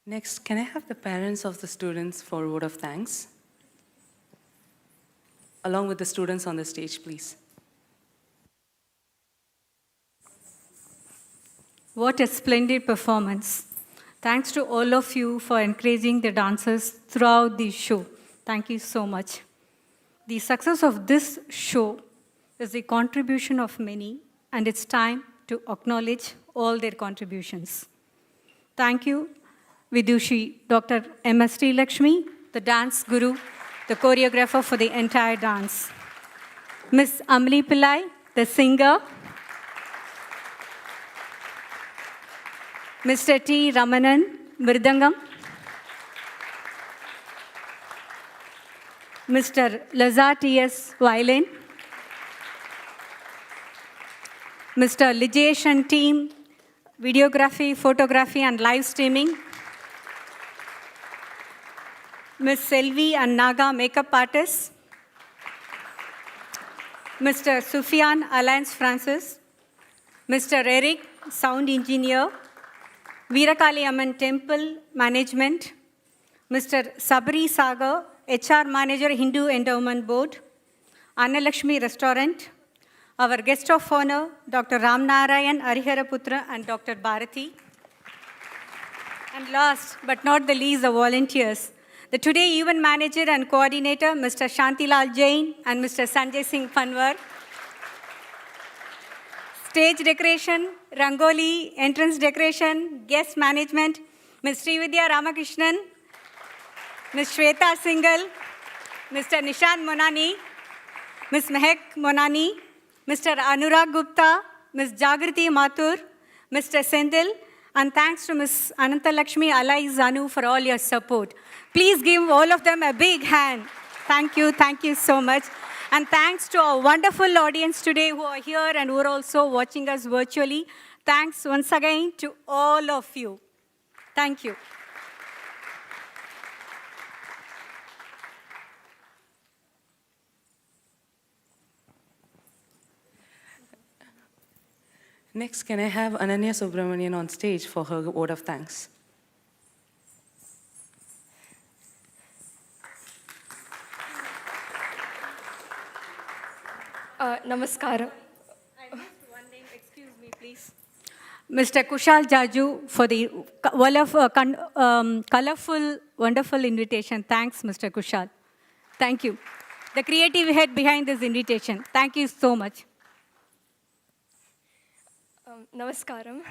Next, can I have the parents of the students for a word of thanks? Along with the students on the stage, please. What a splendid performance. Thanks to all of you for encouraging the dancers throughout the show. Thank you so much. The success of this show is the contribution of many, and it's time to acknowledge all their contributions. Thank you, Vidushi, Dr. M.S. Lakshmi, the dance guru, the choreographer for the entire dance. Miss Amli Pillai, the singer. Mr. T. Ramanan, Mridangam. Mr. Lazar T.S. Violin. Mr. Lijesh and team, videography, photography, and live streaming. Ms. Selvi and Naga, makeup artists. Mr. Sufyan, Alliance Francis. Mr. Eric, sound engineer. Veerakali Amman Temple Management, Mr. Sabri Sagar, HR Manager, Hindu Endowment Board, Annalakshmi Restaurant, our guest of honor, Dr. Ram Narayan Ariharaputra and Dr. Bharati. And last but not the least, the volunteers. The today event manager and coordinator, Mr. Shantilal Jain and Mr. Sanjay Singh Panwar. Stage decoration, Rangoli, entrance decoration, guest management, Ms. Srividya Ramakrishnan, Ms. Shweta Singhal, Mr. Nishant Monani, Ms. Mehak Monani, Mr. Anurag Gupta, Ms. Jagriti Mathur, Mr. Sendil, and thanks to Ms. Anantalakshmi Alai Zanu for all your support. Please give all of them a big hand. Thank you so much. And thanks to our wonderful audience today who are here and who are also watching us virtually. Thanks once again to all of you. Thank you. Next, can I have Ananya Subramanian on stage for her word of thanks? Namaskaram. I missed one name, excuse me, please. Mr. Kushal Jaju for the colorful, wonderful invitation. Thanks, Mr. Kushal. Thank you. The creative head behind this invitation. Thank you so much. Namaskaram.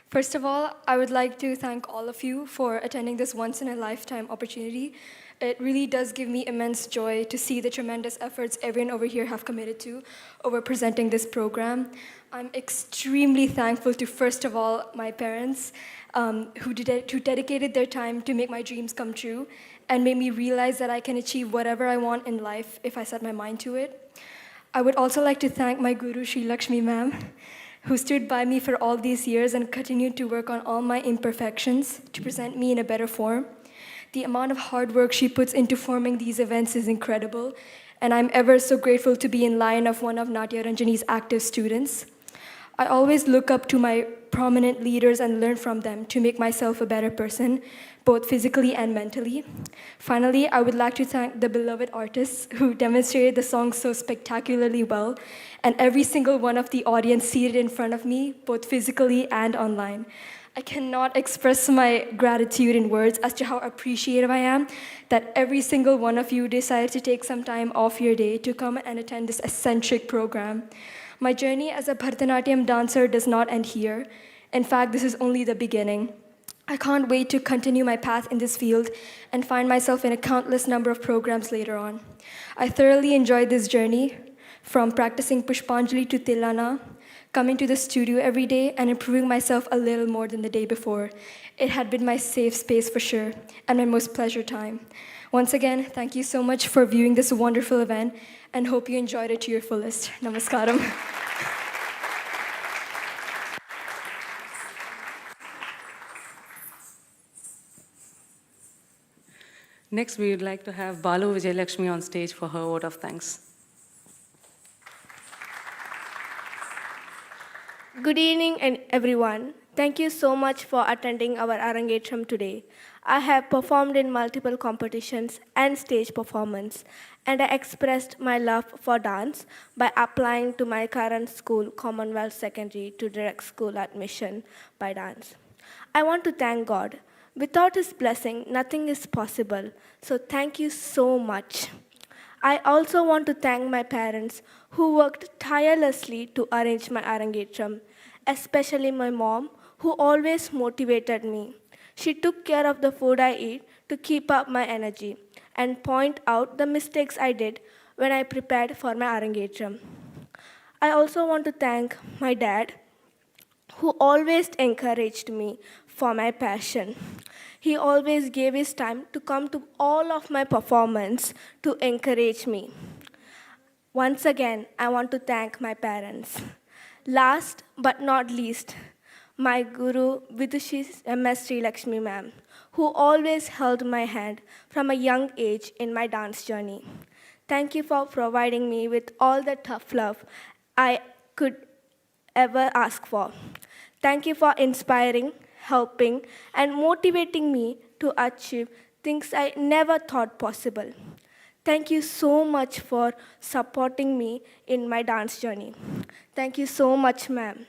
First of all, I would like to thank all of you for attending this once-in-a-lifetime opportunity. It really does give me immense joy to see the tremendous efforts everyone over here have committed to over presenting this program. I'm extremely thankful to, first of all, my parents who dedicated their time to make my dreams come true and made me realize that I can achieve whatever I want in life if I set my mind to it. I would also like to thank my guru, Sri Lakshmi ma'am, who stood by me for all these years and continued to work on all my imperfections to present me in a better form. The amount of hard work she puts into forming these events is incredible, and I'm ever so grateful to be in line of one of Natya Ranjani's active students. I always look up to my prominent leaders and learn from them to make myself a better person, both physically and mentally. Finally, I would like to thank the beloved artists who demonstrated the song so spectacularly well, and every single one of the audience seated in front of me, both physically and online. I cannot express my gratitude in words as to how appreciative I am that every single one of you decided to take some time off your day to come and attend this eccentric program. My journey as a Bharatanatyam dancer does not end here. In fact, this is only the beginning. I can't wait to continue my path in this field and find myself in a countless number of programs later on. I thoroughly enjoyed this journey, from practicing Pushpanjali to Tilana, coming to the studio every day and improving myself a little more than the day before. It had been my safe space for sure, and my most pleasure time. Once again, thank you so much for viewing this wonderful event, and hope you enjoyed it to your fullest. Namaskaram. Next, we would like to have Balu Vijayalakshmi on stage for her word of thanks. Good evening, everyone. Thank you so much for attending our Arangetram today. I have performed in multiple competitions and stage performance, and I expressed my love for dance by applying to my current school, Commonwealth Secondary, to direct school admission by dance. I want to thank God. Without His blessing, nothing is possible. So thank you so much. I also want to thank my parents who worked tirelessly to arrange my Arangetram, especially my mom who always motivated me. She took care of the food I eat to keep up my energy and point out the mistakes I did when I prepared for my Arangetram. I also want to thank my dad who always encouraged me for my passion. He always gave his time to come to all of my performance to encourage me. Once again, I want to thank my parents. Last but not least, my guru Vidushi MS Lakshmi ma'am, who always held my hand from a young age in my dance journey. Thank you for providing me with all the tough love I could ever ask for. Thank you for inspiring, helping, and motivating me to achieve things I never thought possible. Thank you so much for supporting me in my dance journey. Thank you so much, ma'am.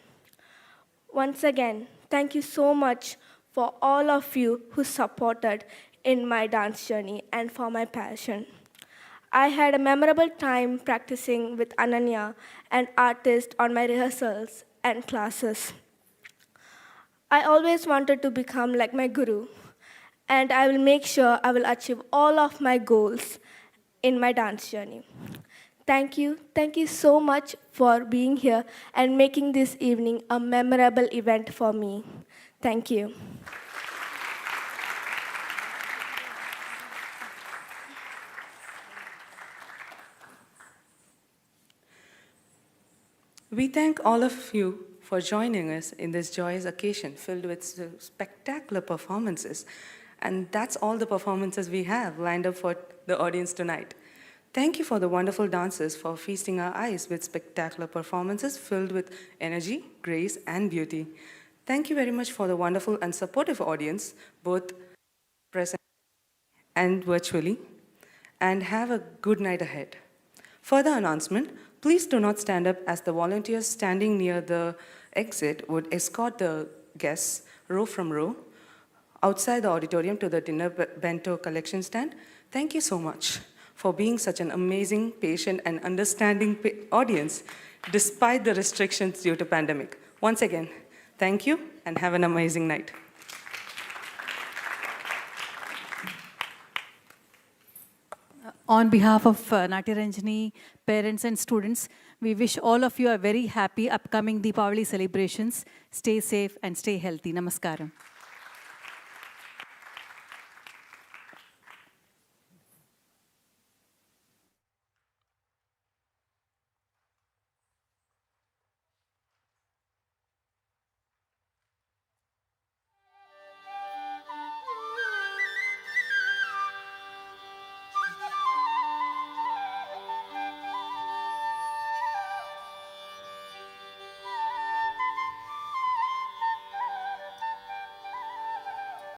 Once again, thank you so much for all of you who supported in my dance journey and for my passion. I had a memorable time practicing with Ananya and artists on my rehearsals and classes. I always wanted to become like my guru, and I will make sure I will achieve all of my goals in my dance journey. Thank you so much for being here and making this evening a memorable event for me. Thank you. We thank all of you for joining us in this joyous occasion filled with spectacular performances. And that's all the performances we have lined up for the audience tonight. Thank you for the wonderful dancers for feasting our eyes with spectacular performances filled with energy, grace, and beauty. Thank you very much for the wonderful and supportive audience, both present and virtually, and have a good night ahead. Further announcement, please do not stand up as the volunteers standing near the exit would escort the guests row from row outside the auditorium to the dinner bento collection stand. Thank you so much for being such an amazing, patient, and understanding audience despite the restrictions due to pandemic. Once again, thank you and have an amazing night. On behalf of Natyaranjani parents and students, we wish all of you a very happy upcoming Deepavali celebrations. Stay safe and stay healthy. Namaskaram.